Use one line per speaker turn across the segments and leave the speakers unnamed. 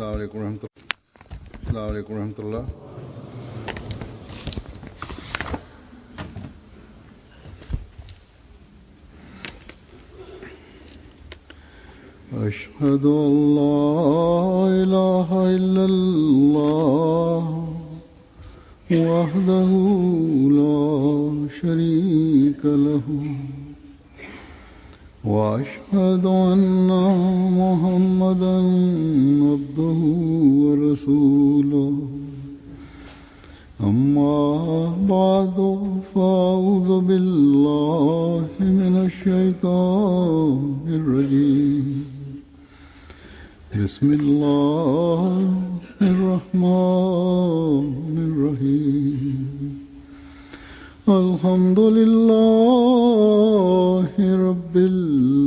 अस्सलाम वालेकुम रहमतुल्लाह। अशहदु अल्ला इलाहा इल्लल्लाह वहदहु ला शरीका लहु وأشهد أن محمدا عبده ورسوله أما بعد فأعوذ بالله من الشيطان الرجيم بسم الله الرحمن الرحيم الحمد لله رب العالمين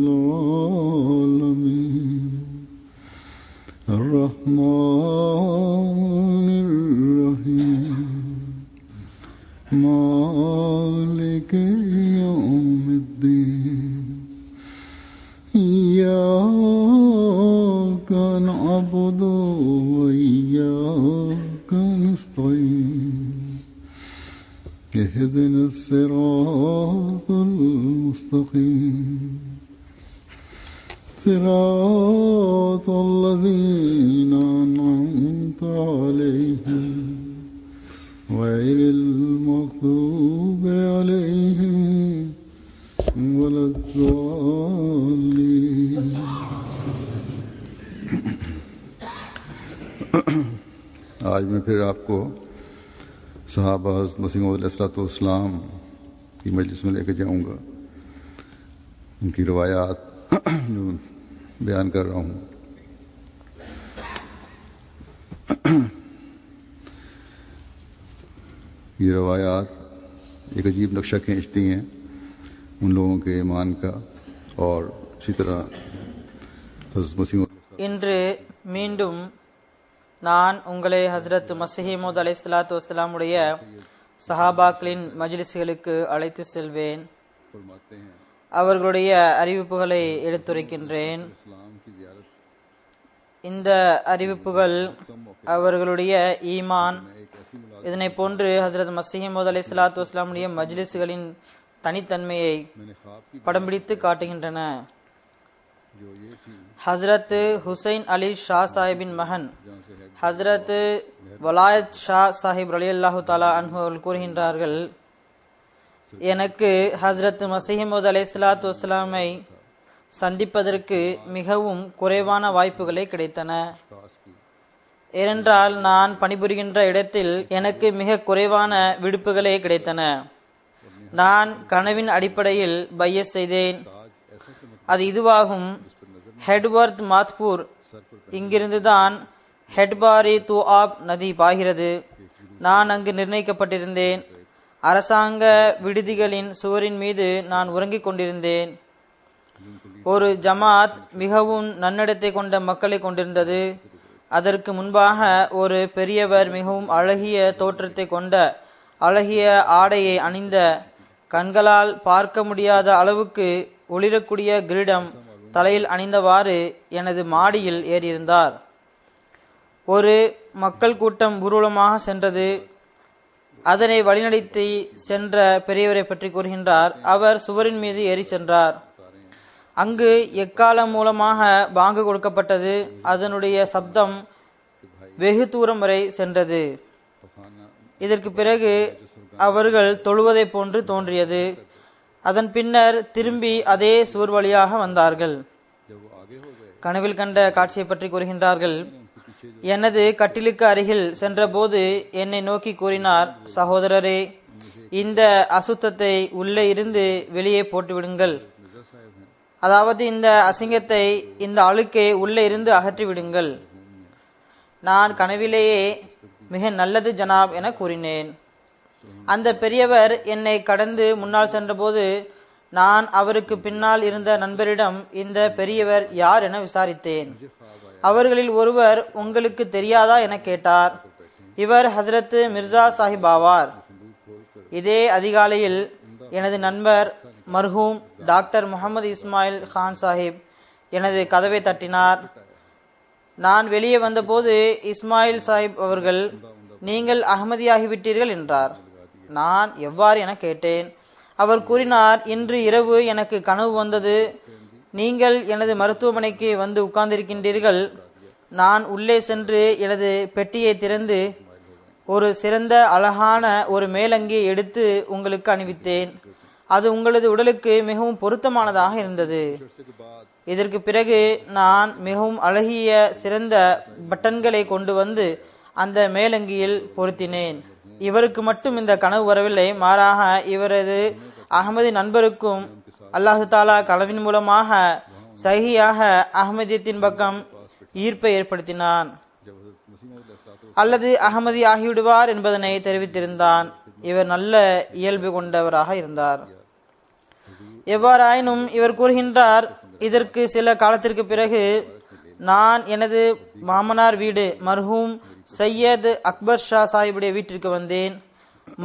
الرحمن الرحيم مالك يوم الدين إياك نعبد وإياك نستعين اهدنا الصراط المستقيم صراط الذين أنعمت عليهم غير المغضوب عليهم ولا الضالين आज मैं फिर आपको सहाबा हज़रत मसीह मौऊद अलैहिस्सलाम की मजलिस में लेकर जाऊँगा। उनकी रवायात जो बयान कर रहा हूँ, ये रवायात एक अजीब नक्शा खींचती हैं उन लोगों के ईमान का। और इसी तरह हज़रत मसीह
இன்று மீண்டும் நான் உங்களை ஹஸ்ரத் மஸீஹ் மவ்ஊத் அலைஹிஸ்ஸலாத்து வஸ்ஸலாம் உடைய சஹாபாக்களின் மஜ்லிஸ்களுக்கு அழைத்து செல்வேன். அவர்களுடைய அறிவிப்புகளை எடுத்துரைக்கின்றேன். இந்த அறிவிப்புகள் அவர்களுடைய ஈமான் இதனை போன்று ஹஸ்ரத் மஸீஹ் மவ்ஊத் அலைஹிஸ்ஸலாத்து வஸ்ஸலாமுடைய மஜ்லிஸ்களின் தனித்தன்மையை படம் பிடித்து காட்டுகின்றன. ஹஸ்ரத் ஹுசைன் அலி ஷா சாஹிபின் மகன் ஹஸ்ரத் வலாயத் ஷா சாஹிப் ரலியல்லாஹு தஆலா அன்ஹு அவர்கள் கூறுகின்றார்கள், எனக்கு ஹஸ்ரத் மஸீஹ் மவ்ஊத் அலைஹிஸ்ஸலாத்து வஸ்ஸலாமை சந்திப்பதற்கு மிகவும் குறைவான வாய்ப்புகளே கிடைத்தன. ஏனென்றால் நான் பணிபுரிகின்ற இடத்தில் எனக்கு மிக குறைவான விடுப்புகளே கிடைத்தன. நான் கனவின் அடிப்படையில் பையஸ் செய்தேன். அது இதுவாகும், ஹெட்வர்த் மாத்பூர், இங்கிருந்துதான் ஹெட்பாரி தூஆப் நதி பாய்கிறது. நான் அங்கு நிர்ணயிக்கப்பட்டிருந்தேன். அரசாங்க விடுதிகளின் சுவரின் மீது நான் உறங்கிக் கொண்டிருந்தேன். ஒரு ஜமாத் மிகவும் நன்னடத்தை கொண்ட மக்களை கொண்டிருந்தது. அதற்கு முன்பாக ஒரு பெரியவர் மிகவும் அழகிய தோற்றத்தை கொண்ட அழகிய ஆடையை அணிந்த கண்களால் பார்க்க முடியாத அளவுக்கு ஒளிரக்கூடிய கிரீடம் தலையில் அணிந்தவாறு எனது மாடியில் ஏறியிருந்தார். ஒரு மக்கள் கூட்டம் ஊர்வலமாக சென்றது. அதனை வழிநடத்தி சென்ற பெரியவரை பற்றி கூறுகின்றார். அவர் சுவரின் மீது ஏறி சென்றார். அங்கு எக்காலம் மூலமாக பாங்கு கொடுக்கப்பட்டது. அதனுடைய சப்தம் வெகு தூரம் வரை சென்றது. இதற்கு பிறகு அவர்கள் தொழுவதை போன்று தோன்றியது. அதன் பின்னர் திரும்பி அதே சுவர் வழியாக வந்தார்கள். கனவில் கண்ட காட்சியை பற்றி கூறுகின்றார்கள், எனது கட்டிலுக்கு அருகில் சென்றபோது என்னை நோக்கி கூறினார், சகோதரரே, இந்த அசுத்தத்தை உள்ளே இருந்து வெளியே போட்டுவிடுங்கள். அதாவது இந்த அசிங்கத்தை, இந்த அழுக்கை உள்ளே இருந்து அகற்றி விடுங்கள். நான் கனவிலேயே மிக நல்லது ஜனாப் என கூறினேன். அந்த பெரியவர் என்னை கடந்து முன்னால் சென்றபோது நான் அவருக்கு பின்னால் இருந்த நண்பரிடம் இந்த பெரியவர் யார் என விசாரித்தேன். அவர்களில் ஒருவர் உங்களுக்கு தெரியாதா என கேட்டார். இவர் ஹசரத் மிர்சா சாஹிப் ஆவார். இதே அதிகாலையில் எனது நண்பர் நான் வெளியே வந்தபோது இஸ்மாயில் சாஹிப் அவர்கள், நீங்கள் அகமதியாகிவிட்டீர்கள் என்றார். நான் எவ்வாறு என கேட்டேன். அவர் கூறினார், இன்று இரவு எனக்கு கனவு வந்தது. நீங்கள் எனது மருத்துவமனைக்கு வந்து உட்கார்ந்திருக்கின்றீர்கள். நான் உள்ளே சென்று எனது பெட்டியை திறந்து ஒரு சிறந்த அழகான ஒரு மேலங்கியை எடுத்து உங்களுக்கு அணிவித்தேன். அது உங்களது உடலுக்கு மிகவும் பொருத்தமானதாக இருந்தது. இதற்கு பிறகு நான் மிகவும் அழகிய சிறந்த பட்டன்களை கொண்டு வந்து அந்த மேலங்கியில் பொருத்தினேன். இவருக்கு மட்டும் இந்த கனவு வரவில்லை, மாறாக இவரது அகமதி நண்பருக்கும் அல்லாஹு தாலா கனவின் மூலமாக சஹியாக அகமதியத்தின் பக்கம் ஈர்ப்பை ஏற்படுத்தினான் அல்லது அகமதி ஆகிவிடுவார் என்பதனை தெரிவித்திருந்தான். இவர் நல்ல இயல்பு கொண்டவராக இருந்தார். எவ்வாறாயினும் இவர் கூறுகின்றார், இதற்கு சில காலத்திற்கு பிறகு நான் எனது மாமனார் வீடு மர்ஹூம் சையத் அக்பர் ஷா சாஹிபுடைய வீட்டிற்கு வந்தேன்.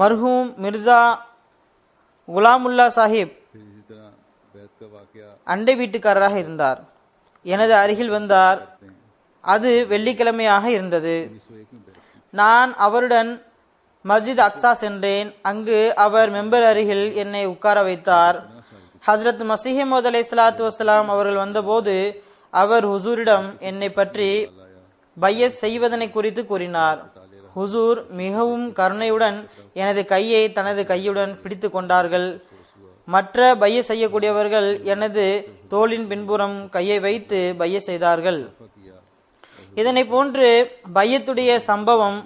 மர்ஹூம் மிர்சா குலாமுல்லா சாஹிப் அண்டை வீட்டுக்காரராக இருந்தார். எனது அருகில் வந்தார். அது வெள்ளிக்கிழமையாக இருந்தது. நான் அவருடன் மஸ்ஜித் அக்ஸா சென்றேன். அங்கு அவர் மெம்பர் அருகில் என்னை உட்கார வைத்தார். ஹஸ்ரத் மசீஹ் மவ்ஊத் அலைஹிஸ்ஸலாத்து வஸ்ஸலாம் அவர்கள் வந்தபோது அவர் ஹுசூரிடம் என்னை பற்றி பையத் செய்வதனை குறித்து கூறினார். ஹுசூர் மிகவும் கருணையுடன் எனது கையை தனது கையுடன் பிடித்து கொண்டார்கள். மற்ற பைய செய்யக்கூடியவர்கள் எனது தோளின் பின்புறம் கையை வைத்து பைய செய்தார்கள். இதனை போன்று பையத்துடைய சம்பவம்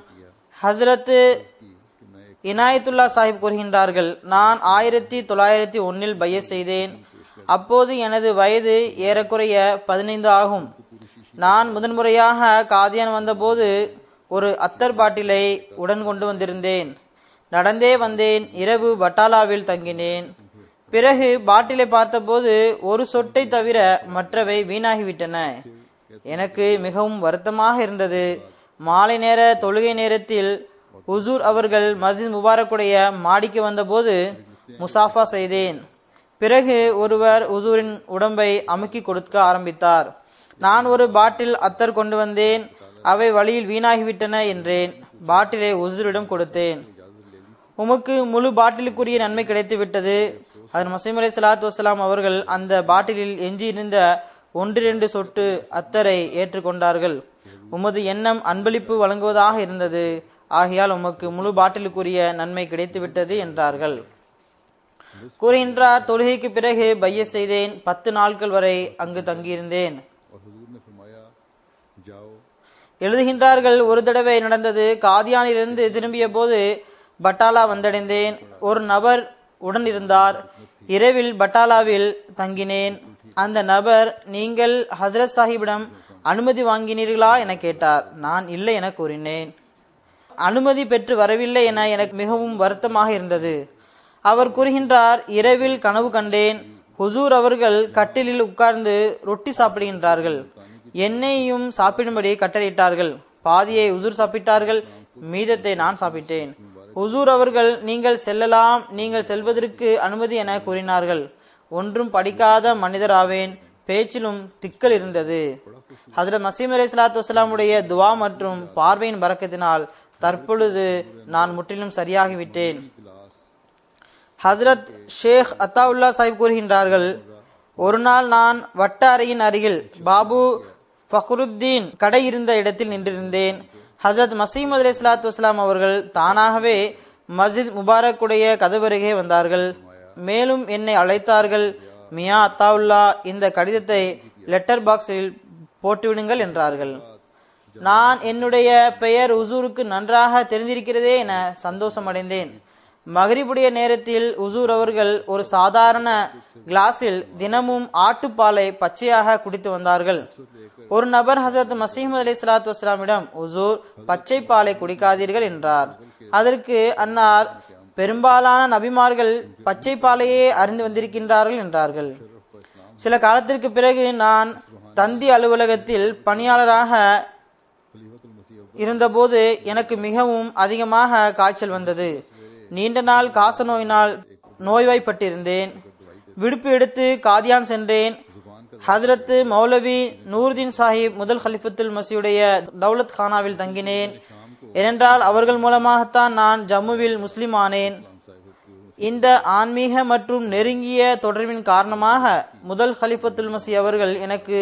ஹஸ்ரத் இனாயத்துல்லா சாஹிப் கூறுகின்றார்கள், நான் 1901 பைய செய்தேன். அப்போது எனது வயது ஏறக்குறைய 15 ஆகும். நான் முதன்முறையாக காதியான் வந்தபோது ஒரு அத்தர் பாட்டிலை உடன் கொண்டு வந்திருந்தேன். நடந்தே வந்தேன். இரவு பட்டாலாவில் தங்கினேன். பிறகு பாட்டிலை பார்த்தபோது ஒரு சொட்டை தவிர மற்றவை வீணாகிவிட்டன. எனக்கு மிகவும் வருத்தமாக இருந்தது. மாலை நேர தொழுகை நேரத்தில் ஹுசூர் அவர்கள் மஸ்ஜித் முபாரக்குடைய மாடிக்கு வந்தபோது முசாஃபா செய்தேன். பிறகு ஒருவர் ஹுசூரின் உடம்பை அமுக்கி கொடுக்க ஆரம்பித்தார். நான் ஒரு பாட்டில் அத்தர் கொண்டு வந்தேன். அவை வழியில் வீணாகிவிட்டன என்றேன். பாட்டிலை ஹுசூரிடம் கொடுத்தேன். உமக்கு முழு பாட்டிலுக்குரிய நன்மை கிடைத்து விட்டது. அதன் மசீம் அலைஹிஸ்ஸலாத்து வஸ்ஸலாம் அவர்கள் அந்த பாட்டிலில் எஞ்சி இருந்த 1-2 சொட்டு அத்தரை ஏற்றுக்கொண்டார்கள். உமது எண்ணம் அன்பளிப்பு வழங்குவதாக இருந்தது. ஆகையால் உமக்கு முழு பாட்டிலுக்குரிய நன்மை கிடைத்து விட்டது என்றார்கள். கூறுகின்றார், தொழுகைக்கு பிறகு பைய செய்தேன். 10 நாட்கள் வரை அங்கு தங்கியிருந்தேன். எழுதுகின்றார்கள், ஒரு தடவை நடந்தது. காதியானிலிருந்து திரும்பிய போது பட்டாலா வந்தடைந்தேன். ஒரு நபர் உடன் இருந்தார். இரவில் பட்டாலாவில் தங்கினேன். அந்த நபர், நீங்கள் ஹஸ்ரத் சாஹிபிடம் அனுமதி வாங்கினீர்களா என கேட்டார். நான் இல்லை என கூறினேன். அனுமதி பெற்று வரவில்லை என எனக்கு மிகவும் வருத்தமாக இருந்தது. அவர் கூறுகின்றார், இரவில் கனவு கண்டேன். ஹுசூர் அவர்கள் கட்டிலில் உட்கார்ந்து ரொட்டி சாப்பிடுகின்றார்கள். என்னையும் சாப்பிடும்படி கட்டளையிட்டார்கள். பாதியை ஹுசூர் சாப்பிட்டார்கள், மீதத்தை நான் சாப்பிட்டேன். ஹுசூர் அவர்கள், நீங்கள் செல்லலாம், நீங்கள் செல்வதற்கு அனுமதி என கூறினார்கள். ஒன்றும் படிக்காத மனிதராவேன். பேச்சிலும் திக்கல் இருந்தது. ஹஜ்ரத் மசீம் அலைஹிஸ்ஸலாத்து வஸ்ஸலாமுடைய துவா மற்றும் பார்வையின் பரக்கத்தினால் தற்பொழுது நான் முற்றிலும் சரியாகிவிட்டேன். ஹஜ்ரத் ஷேக் அத்தாவுல்லா சாஹிப் கூறுகின்றார்கள், ஒரு நாள் நான் வட்ட அறையின் அருகில் பாபு ஃபக்ருத்தீன் கடை இருந்த இடத்தில் நின்றிருந்தேன். ஹஜ்ரத் மசீம் அலைஹிஸ்ஸலாத்து வஸ்ஸலாம் அவர்கள் தானாகவே மஸ்ஜித் முபாரக்குடைய கதவருகே வந்தார்கள். மேலும் என்னை அழைத்தார்கள். மியா அத்தாவுல்லா, இந்த கடிதத்தை லெட்டர் பாக்ஸில் போட்டுவிடுங்கள் என்றார்கள். நான் என்னுடைய பெயர் ஹுசூருக்கு நன்றாக தெரிந்திருக்கிறதே என சந்தோஷம் அடைந்தேன். மகரிபுடைய நேரத்தில் ஹுசூர் அவர்கள் ஒரு சாதாரண கிளாஸில் தினமும் ஆட்டுப்பாலை பச்சையாக குடித்து வந்தார்கள். ஒரு நபர் ஹசரத் மசீஹ் அலைஹிஸ்ஸலாத்து வஸ்ஸலாமிடம், ஹுசூர் பச்சை பாலை குடிக்காதீர்கள் என்றார். அதற்கு அன்னார், பெரும்பாலான நபிமார்கள் பச்சை பாலையே அறிந்து வந்திருக்கின்றார்கள் என்றார்கள். சில காலத்திற்கு பிறகு நான் தந்தி அலுவலகத்தில் பணியாளராக இருந்தபோது எனக்கு மிகவும் அதிகமாக காய்ச்சல் வந்தது. நீண்ட நாள் காச நோயினால் நோய்வாய்ப்பட்டிருந்தேன். விடுப்பு எடுத்து காதியான் சென்றேன். ஹசரத் மௌலவி நூர்தீன் சாஹிப் முதல் ஹலிஃபத்துல் மசியுடைய தௌலத் கானாவில் தங்கினேன். ஏனென்றால் அவர்கள் மூலமாகத்தான் நான் ஜம்முவில் முஸ்லிம் ஆனேன். இந்த ஆன்மீக மற்றும் நெருங்கிய தொடர்பின் காரணமாக முதல் ஹலிஃபத்துல் மசி அவர்கள் எனக்கு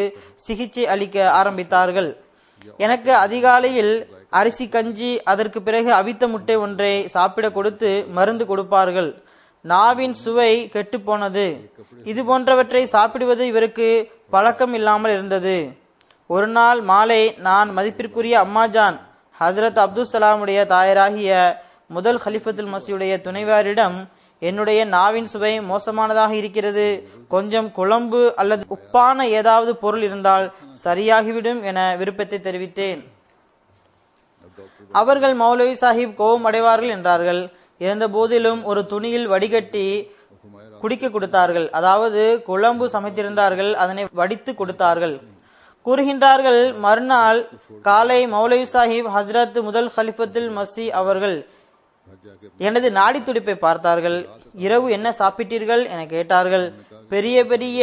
சிகிச்சை அளிக்க ஆரம்பித்தார்கள். எனக்கு அதிகாலையில் அரிசி கஞ்சி, அதற்கு பிறகு அவித்த முட்டை ஒன்றை சாப்பிட கொடுத்து மருந்து கொடுப்பார்கள். நாவின் சுவை கெட்டு போனது. இது போன்றவற்றை சாப்பிடுவது இவருக்கு பழக்கம் இல்லாமல் இருந்தது. ஒரு நாள் மாலை நான் மதிப்பிற்குரிய அம்மாஜான் ஹசரத் அப்துல் சலாமுடைய தாயராகிய முதல் ஹலிஃபத்துல் மசியுடைய துணைவாரிடம், என்னுடைய நாவின் சுவை மோசமானதாக இருக்கிறது, கொஞ்சம் குழம்பு அல்லது உப்பான ஏதாவது பொருள் இருந்தால் சரியாகிவிடும் என விருப்பத்தை தெரிவித்தேன். அவர்கள் மௌலவி சாஹிப் கோபம் அடைவார்கள் என்றார்கள். இருந்த போதிலும் ஒரு துணியில் வடிகட்டி குடிக்க கொடுத்தார்கள். அதாவது குழம்பு சமைத்திருந்தார்கள், அதனை வடித்து கொடுத்தார்கள். கூறுகின்றார்கள், மறுநாள் காலை மௌலவி சாஹிப் ஹசரத் முதல் ஹலிஃபத்துல் மசி அவர்கள் எனது நாடி துடிப்பை பார்த்தார்கள். இரவு என்ன சாப்பிட்டீர்கள் என கேட்டார்கள். பெரிய பெரிய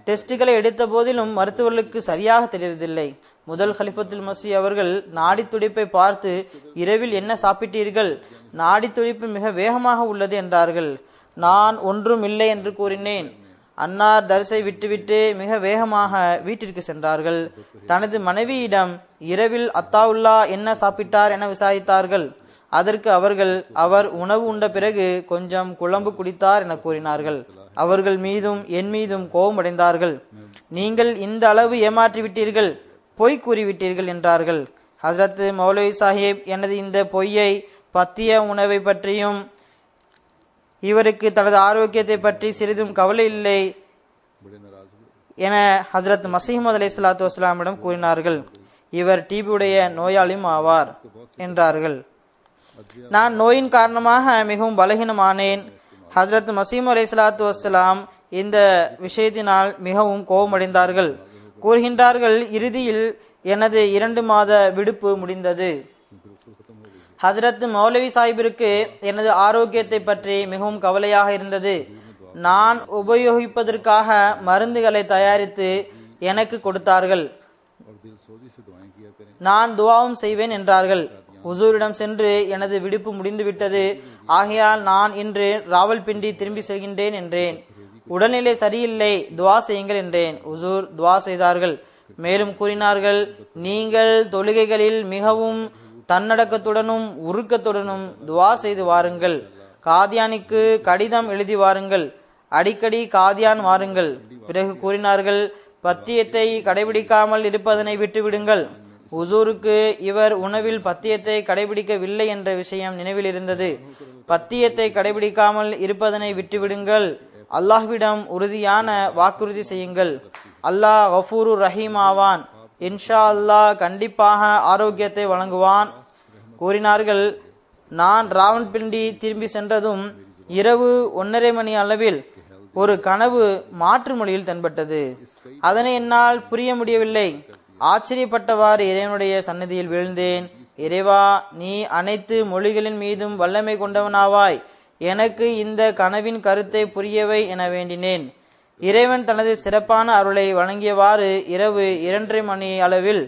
டெஸ்டுகளை எடுத்த போதிலும் மருத்துவர்களுக்கு சரியாக தெரிவதில்லை. முதல் ஹலிஃபத்துல் மசி அவர்கள் நாடி துடிப்பை பார்த்து, இரவில் என்ன சாப்பிட்டீர்கள், நாடி துடிப்பு மிக வேகமாக உள்ளது என்றார்கள். நான் ஒன்றும் இல்லை என்று கூறினேன். அன்னார் தரிசை விட்டுவிட்டு மிக வேகமாக வீட்டிற்கு சென்றார்கள். தனது மனைவியிடம் இரவில் அத்தாவுல்லா என்ன சாப்பிட்டார் என விசாரித்தார்கள். அதற்கு அவர்கள், அவர் உணவு உண்ட பிறகு கொஞ்சம் குழம்பு குடித்தார் என கூறினார்கள். அவர்கள் மீதும் என் மீதும் கோபமடைந்தார்கள். நீங்கள் இந்த அளவு ஏமாற்றிவிட்டீர்கள், பொய் கூறிவிட்டீர்கள் என்றார்கள். ஹசரத் மௌலவி சாஹிப் எனது இந்த பொய்யை, பத்திய உணவை பற்றியும் இவருக்கு தனது ஆரோக்கியத்தை பற்றி சிறிதும் கவலை இல்லை என ஹசரத் மசீஹ் அலைஹிஸ்ஸலாத்து வஸ்ஸலாமிடம் கூறினார்கள். இவர் டிபியுடைய நோயாளியும் ஆவார் என்றார்கள். நான் நோயின் காரணமாக மிகவும் பலகீனமானேன். ஹசரத் மசீஹ் அலைஹிஸ்ஸலாத்து வஸ்ஸலாம் இந்த விஷயத்தினால் மிகவும் கோபமடைந்தார்கள். கூறுகின்றார்கள், இறுதியில் எனது 2 மாத விடுப்பு முடிந்தது. ஹசரத் மௌலவி சாஹிபிற்கு எனது ஆரோக்கியத்தை பற்றி மிகவும் கவலையாக இருந்தது. நான் உபயோகிப்பதற்காக மருந்துகளை தயாரித்து எனக்கு கொடுத்தார்கள். நான் துவாவும் செய்வேன் என்றார்கள். ஹுசூரிடம் சென்று, எனது விடுப்பு முடிந்துவிட்டது, ஆகையால் நான் இன்று ராவல்பிண்டி திரும்பி செல்கின்றேன் என்றேன். உடல்நிலை சரியில்லை, துவா செய்யுங்கள் என்றேன். ஹுசூர் துவா செய்தார்கள். மேலும் கூறினார்கள், நீங்கள் தொழுகைகளில் மிகவும் தன்னடக்கத்துடனும் உருக்கத்துடனும் துவா செய்து வாருங்கள். காதியானிக்கு கடிதம் எழுதி வாருங்கள். அடிக்கடி காதியான் வாருங்கள். பிறகு கூறினார்கள், பத்தியத்தை கடைபிடிக்காமல் இருப்பதனை விட்டுவிடுங்கள். ஹுசூருக்கு இவர் உணவில் பத்தியத்தை கடைபிடிக்கவில்லை என்ற விஷயம் நினைவில் இருந்தது. பத்தியத்தை கடைபிடிக்காமல் இருப்பதனை விட்டுவிடுங்கள். அல்லாஹ்விடம் உறுதியான வாக்குறுதி செய்யுங்கள். அல்லாஹ் கஃபூரு ரஹீம் ஆவான். இன்ஷா அல்லாஹ் கண்டிப்பாக ஆரோக்கியத்தை வழங்குவான் கூறினார்கள். நான் ராவல்பிண்டி திரும்பி சென்றதும் இரவு 1:30 மணி அளவில் ஒரு கனவு மாற்று மொழியில் தென்பட்டது. அதனை என்னால் புரிய முடியவில்லை. ஆச்சரியப்பட்டவாறு இறைவனுடைய சன்னதியில் வீழ்ந்தேன். இறைவா, நீ அனைத்து மொழிகளின் மீதும் வல்லமை கொண்டவனாவாய், எனக்கு இந்த கனவின் கருத்தை புரியவை என வேண்டினேன். இறைவன் தனது சிறப்பான அருளை வழங்கியவாறு இரவு 2:30 மணி அளவில்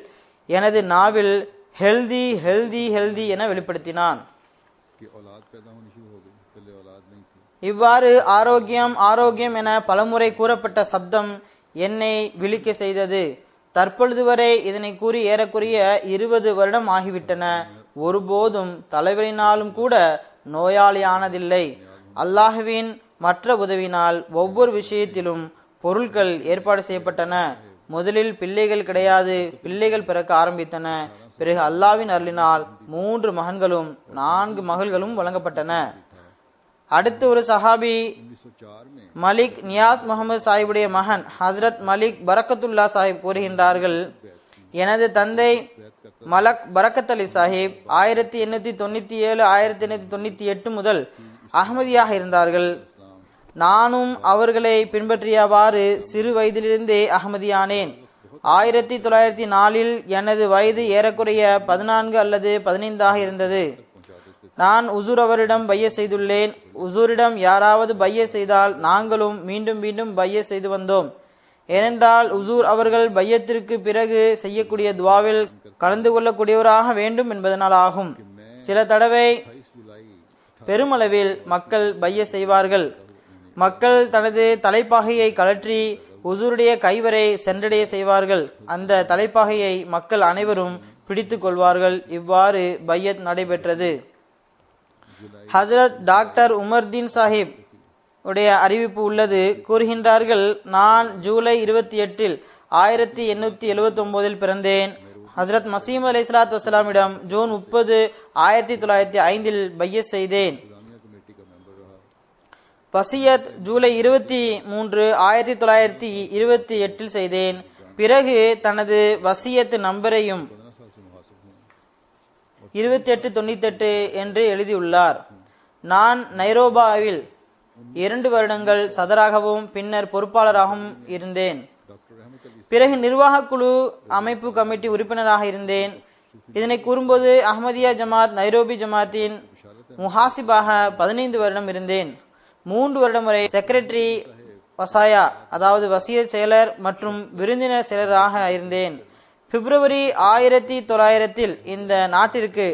எனது நாவில் ஹெல்தி ஹெல்தி ஹெல்தி என வெளிப்படுத்தினான். இவ்வாறு ஆரோக்கியம் ஆரோக்கியம் என பலமுறை கூறப்பட்ட சப்தம் என்னை விழிக்க செய்தது. தற்பொழுது வரை இதனை கூறி ஏறக்குறைய 20 வருடம் ஆகிவிட்டன. ஒருபோதும் தலைவலினாலும் கூட நோயாளியானதில்லை. அல்லாஹ்வின் மற்ற உதவினால் ஒவ்வொரு விஷயத்திலும் பொருட்கள் ஏற்பாடு செய்யப்பட்டன. முதலில் பிள்ளைகள் கிடையாது, பிள்ளைகள் பிறக்க ஆரம்பித்தன. பிறகு அல்லாஹ்வின் அருளினால் 3 மகன்களும் 4 மகள்களும் வழங்கப்பட்டன. அடுத்து ஒரு சஹாபி மலிக் நியாஸ் முகமது சாஹிபுடைய மகன் ஹசரத் மலிக் பரக்கத்துல்லா சாஹிப் கூறுகின்றார்கள், எனது தந்தை மலக் பரக்கத் அலி சாஹிப் 1897 1898 முதல் அஹ்மதியாக இருந்தார்கள். நானும் அவர்களை பின்பற்றியவாறு சிறு வயதிலிருந்தே அஹ்மதியானேன். 1904 எனது வயது ஏறக்குறைய 14 அல்லது 15 இருந்தது. நான் உசூர் அவரிடம் பைய செய்துள்ளேன். உசூரிடம் யாராவது பைய செய்தால் நாங்களும் மீண்டும் மீண்டும் பைய செய்து வந்தோம். ஏனென்றால் உசூர் அவர்கள் பையத்திற்கு பிறகு செய்யக்கூடிய துவாவில் கலந்து கொள்ளக்கூடியவராக வேண்டும் என்பதனால் ஆகும். சில தடவை பெருமளவில் மக்கள் பைய செய்வார்கள். மக்கள் தனது தலைப்பாகையை கழற்றி உசூருடைய கைவரை சென்றடைய செய்வார்கள். அந்த தலைப்பாகையை மக்கள் அனைவரும் பிடித்து கொள்வார்கள். இவ்வாறு பையத் நடைபெற்றது. ஹசரத் டாக்டர் உமர்தீன் சாஹிப் உடைய அறிவிப்பு உள்ளது. கூறுகின்றார்கள், நான் ஜூலை 28 1879 பிறந்தேன். ஹசரத் மசீம் அலைஹிஸ்ஸலாத்து வஸ்ஸலாமிடம் ஜூன் 30 1905 பையத் செய்தேன். வசியத் ஜூலை 23 1928 செய்தேன். பிறகு தனது வசியத் நம்பரையும் 2898 என்று எழுதியுள்ளார். நான் நைரோபாவில் 2 வருடங்கள் சதராகவும் பின்னர் பொறுப்பாளராகவும் இருந்தேன். பிறகு நிர்வாக குழு அமைப்பு கமிட்டி உறுப்பினராக இருந்தேன். இதனை கூறும்போது அஹ்மதியா ஜமாத் நைரோபி ஜமாத்தின் முஹாசிபாக 15 வருடம் இருந்தேன். 3 வருடம் வரை செக்ரட்டரி வசாயா அதாவது வசியத் செயலர் மற்றும் விருந்தினர் செயலராக இருந்தேன். பிப்ரவரி 1900 இந்த நாட்டிற்கு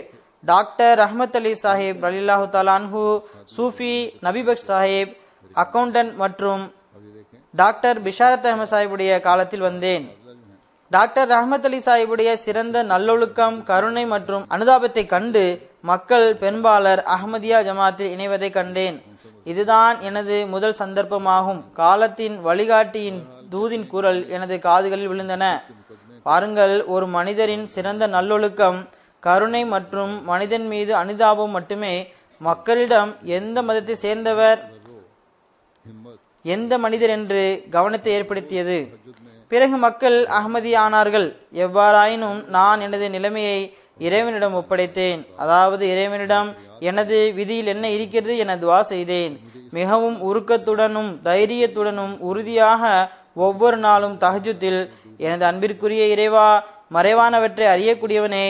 டாக்டர் ரஹ்மத் அலி சாஹிப் ரலியல்லாஹு தஆலா அன்ஹு, சூஃபி நபிபக்ஷ் சாஹிப் அக்கவுண்டன்ட் மற்றும் டாக்டர் பிஷாரத் அஹமத் சாஹிபுடைய காலத்தில் வந்தேன். டாக்டர் ரஹ்மத் அலி சாஹிபுடைய சிறந்த நல்லொழுக்கம், கருணை மற்றும் அனுதாபத்தை கண்டு மக்கள் பெரும்பாலர் அஹ்மதியா ஜமாத்தில் இணைவதை கண்டேன். இதுதான் எனது முதல் சந்தர்ப்பமாகும். காலத்தின் வழிகாட்டியின் தூதின் குரல் எனது காதுகளில் விழுந்தன. பாருங்கள், ஒரு மனிதரின் சிறந்த நல்லொழுக்கம், கருணை மற்றும் மனிதன் மீது அனுதாபம் மட்டுமே மக்களிடம் எந்த மதத்தை சேர்ந்தவர், எந்த மனிதர் என்று கவனத்தை ஏற்படுத்தியது. பிறகு மக்கள் அஹ்மதி ஆனார்கள். எவ்வாறாயினும் நான் எனது நிலைமையை இறைவனிடம் ஒப்படைத்தேன். அதாவது இறைவனிடம் எனது விதியில் என்ன இருக்கிறது என துவா செய்தேன். மிகவும் உருக்கத்துடனும் தைரியத்துடனும் உறுதியாக ஒவ்வொரு நாளும் தஹஜுத்தில், எனது அன்பிற்குரிய இறைவா, மறைவானவற்றை அறியக்கூடியவனே,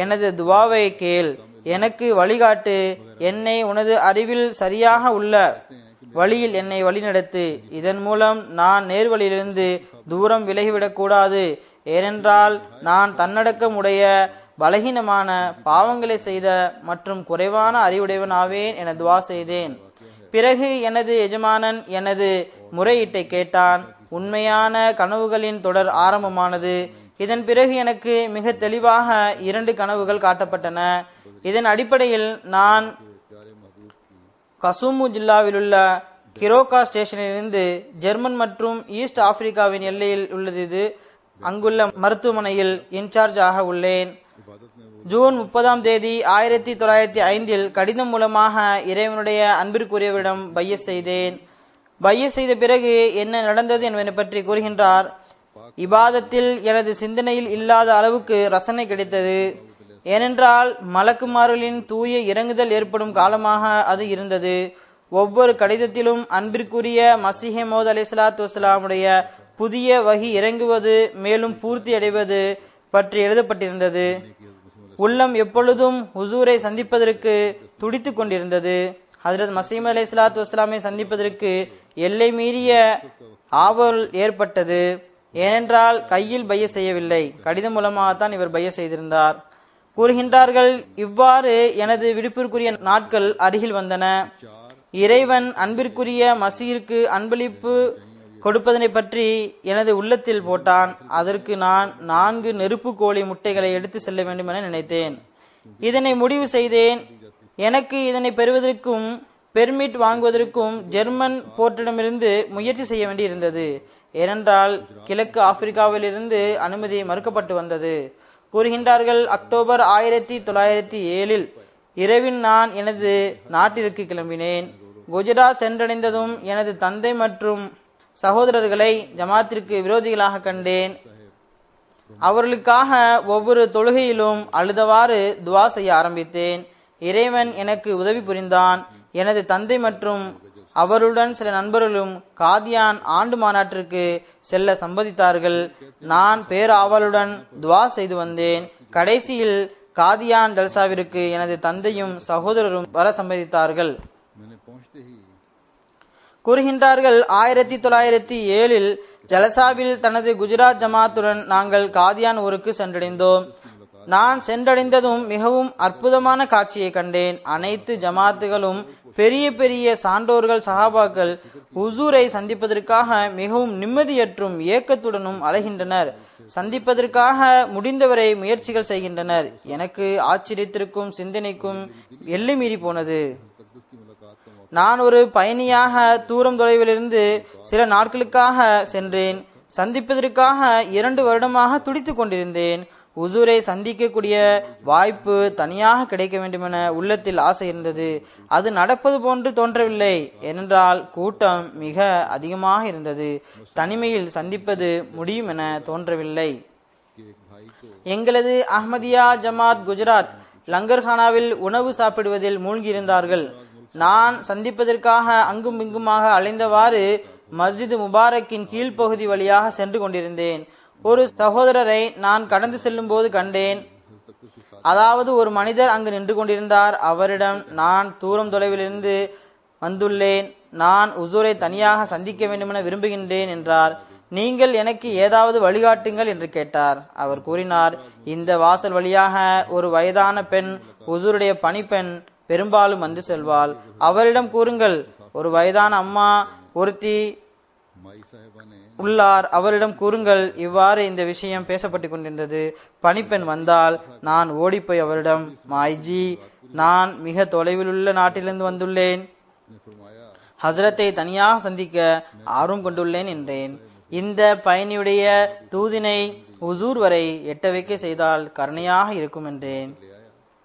எனது துவாவை கேள், எனக்கு வழிகாட்டு, என்னை உனது அறிவில் சரியாக உள்ள வழியில் என்னை வழிநடத்து. இதன் மூலம் நான் நேர்வழியிலிருந்து தூரம் விலகிவிடக் கூடாது. ஏனென்றால் நான் தன்னடக்கம் உடைய, பலகீனமான, பாவங்களை செய்த மற்றும் குறைவான அறிவுடையவன் ஆவேன் என துவா செய்தேன். பிறகு எனது எஜமானன் எனது முறையீட்டை கேட்டான். உண்மையான கனவுகளின் தொடர் ஆரம்பமானது. இதன் பிறகு எனக்கு மிக தெளிவாக 2 கனவுகள் காட்டப்பட்டன. இதன் அடிப்படையில் நான் கசூமு ஜில்லாவில் உள்ள கிரோகா ஸ்டேஷனிலிருந்து ஜெர்மன் மற்றும் ஈஸ்ட் ஆப்பிரிக்காவின் எல்லையில் உள்ளது அங்குள்ள மருத்துவமனையில் இன்சார்ஜ் ஆக உள்ளேன். ஜூன் 30 1905 கடிதம் மூலமாக இறைவனுடைய அன்பிற்குரியவரிடம் பைய செய்தேன். பைய செய்த பிறகு என்ன நடந்தது என்பதை பற்றி கூறுகின்றார். இபாதத்தில் எனது சிந்தனையில் இல்லாத அளவுக்கு ரசனை கிடைத்தது. ஏனென்றால் மலக்குமார்களின் தூய இறங்குதல் ஏற்படும் காலமாக அது இருந்தது. ஒவ்வொரு கடிதத்திலும் அன்பிற்குரிய மசீஹ் மவ்ஊத் அலைஹிஸ்ஸலாத்து வஸ்ஸலாமுடைய புதிய வஹி இறங்குவது மேலும் பூர்த்தி அடைவது பற்றி எழுதப்பட்டிருந்தது. உள்ளம் எப்பொழுதும் ஹுசூரை சந்திப்பதற்கு துடித்து கொண்டிருந்தது. ஹஜ்ரத் மசீஹ் அலைஹிஸ்ஸலாத்து வஸ்ஸலாமை சந்திப்பதற்கு எல்லை மீறிய ஆவல் ஏற்பட்டது. ஏனென்றால் கையில் பைய செய்யவில்லை, கடிதம் மூலமாகத்தான் இவர் பைய செய்திருந்தார். கூறுகின்றார்கள், இவ்வாறு எனது விடுப்பிற்குரிய நாட்கள் அருகில் வந்தன. இறைவன் அன்பிற்குரிய மசீஹிற்கு அன்பளிப்பு கொடுப்பதனை பற்றி எனது உள்ளத்தில் போட்டான். அதற்கு நான் 4 நெருப்பு கோழி முட்டைகளை எடுத்து செல்ல வேண்டும் என நினைத்தேன். இதனை முடிவு செய்தேன். எனக்கு இதனை பெறுவதற்கும் பெர்மிட் வாங்குவதற்கும் ஜெர்மன் போர்ட்டிடமிருந்து முயற்சி செய்ய வேண்டி இருந்தது. ஏனென்றால் கிழக்கு ஆப்பிரிக்காவிலிருந்து அனுமதி மறுக்கப்பட்டு வந்தது. கூறுகின்றார்கள், அக்டோபர் 1907 இரவில் நான் எனது நாட்டிற்கு கிளம்பினேன். குஜராத் சென்றடைந்ததும் எனது தந்தை மற்றும் சகோதரர்களை ஜமாத்திற்கு விரோதிகளாக கண்டேன். அவர்களுக்காக ஒவ்வொரு தொழுகையிலும் அழுதவாறு துவா செய்ய ஆரம்பித்தேன். இறைவன் எனக்கு உதவி புரிந்தான். எனது தந்தை மற்றும் அவருடன் சில நண்பர்களும் காதியான் ஆண்டு மாநாட்டிற்கு செல்ல சம்மதித்தார்கள். நான் பேராவலுடன் துவா செய்து வந்தேன். கடைசியில் காதியான் ஜல்சாவிற்கு எனது தந்தையும் சகோதரரும் வர சம்மதித்தார்கள். கூறுகின்றார்கள், 1907 ஜலசாவில் தனது குஜராத் ஜமாத்துடன் நாங்கள் காதியான் ஊருக்கு சென்றடைந்தோம். நான் சென்றடைந்ததும் மிகவும் அற்புதமான காட்சியை கண்டேன். அனைத்து ஜமாத்துகளும் பெரிய பெரிய சான்றோர்கள் சஹாபாக்கள் ஹுசூரை சந்திப்பதற்காக மிகவும் நிம்மதியற்றும் ஏக்கத்துடனும் அலைகின்றனர். சந்திப்பதற்காக முடிந்தவரை முயற்சிகள் செய்கின்றனர். எனக்கு ஆச்சரியத்திற்கும் சிந்தனைக்கும் எல்லை மீறி போனது. நான் ஒரு பயணியாக தூரம் தொலைவிலிருந்து சில நாட்களுக்காக சென்றேன். சந்திப்பதற்காக 2 வருடமாக துடித்துக் கொண்டிருந்தேன். ஹுசூரை சந்திக்கக்கூடிய வாய்ப்பு தனியாக கிடைக்க வேண்டுமென உள்ளத்தில் ஆசை இருந்தது. அது நடப்பது போன்று தோன்றவில்லை. ஏனென்றால் கூட்டம் மிக அதிகமாக இருந்தது. தனிமையில் சந்திப்பது முடியும் என தோன்றவில்லை. எங்களது அஹ்மதியா ஜமாத் குஜராத் லங்கர்கானாவில் உணவு சாப்பிடுவதில் மூழ்கியிருந்தார்கள். நான் சந்திப்பதற்காக அங்கும் இங்குமாக அலைந்தவாறு மஸ்ஜித் முபாரக்கின் கீழ்ப்பகுதி வழியாக சென்று கொண்டிருந்தேன். ஒரு சகோதரரை நான் கடந்து செல்லும் போது கண்டேன். அதாவது ஒரு மனிதர் அங்கு நின்று கொண்டிருந்தார். அவரிடம் நான் தூரம் தொலைவிலிருந்து வந்துள்ளேன், நான் ஹுசூரை தனியாக சந்திக்க வேண்டுமென விரும்புகின்றேன் என்றார். நீங்கள் எனக்கு ஏதாவது வழிகாட்டுங்கள் என்று கேட்டார். அவர் கூறினார், இந்த வாசல் வழியாக ஒரு வயதான பெண், ஹுசூருடைய பணிப்பெண் பெரும்பாலும் வந்து செல்வாள். அவரிடம் கூறுங்கள், ஒரு வயதான அம்மா ஒருத்தி உள்ளார், அவரிடம் கூறுங்கள். இவ்வாறு இந்த விஷயம் பேசப்பட்டு கொண்டிருந்தது. பணிப்பெண் வந்தால் நான் ஓடிப்போய் அவரிடம், மாய்ஜி, நான் மிக தொலைவில் உள்ள நாட்டிலிருந்து வந்துள்ளேன், ஹசரத்தை தனியாக சந்திக்க ஆர்வம் கொண்டுள்ளேன் என்றேன். இந்த பயணியுடைய தூதினை ஹுசூர் வரை எட்ட வைக்க செய்தால் கருணையாக இருக்கும் என்றேன்.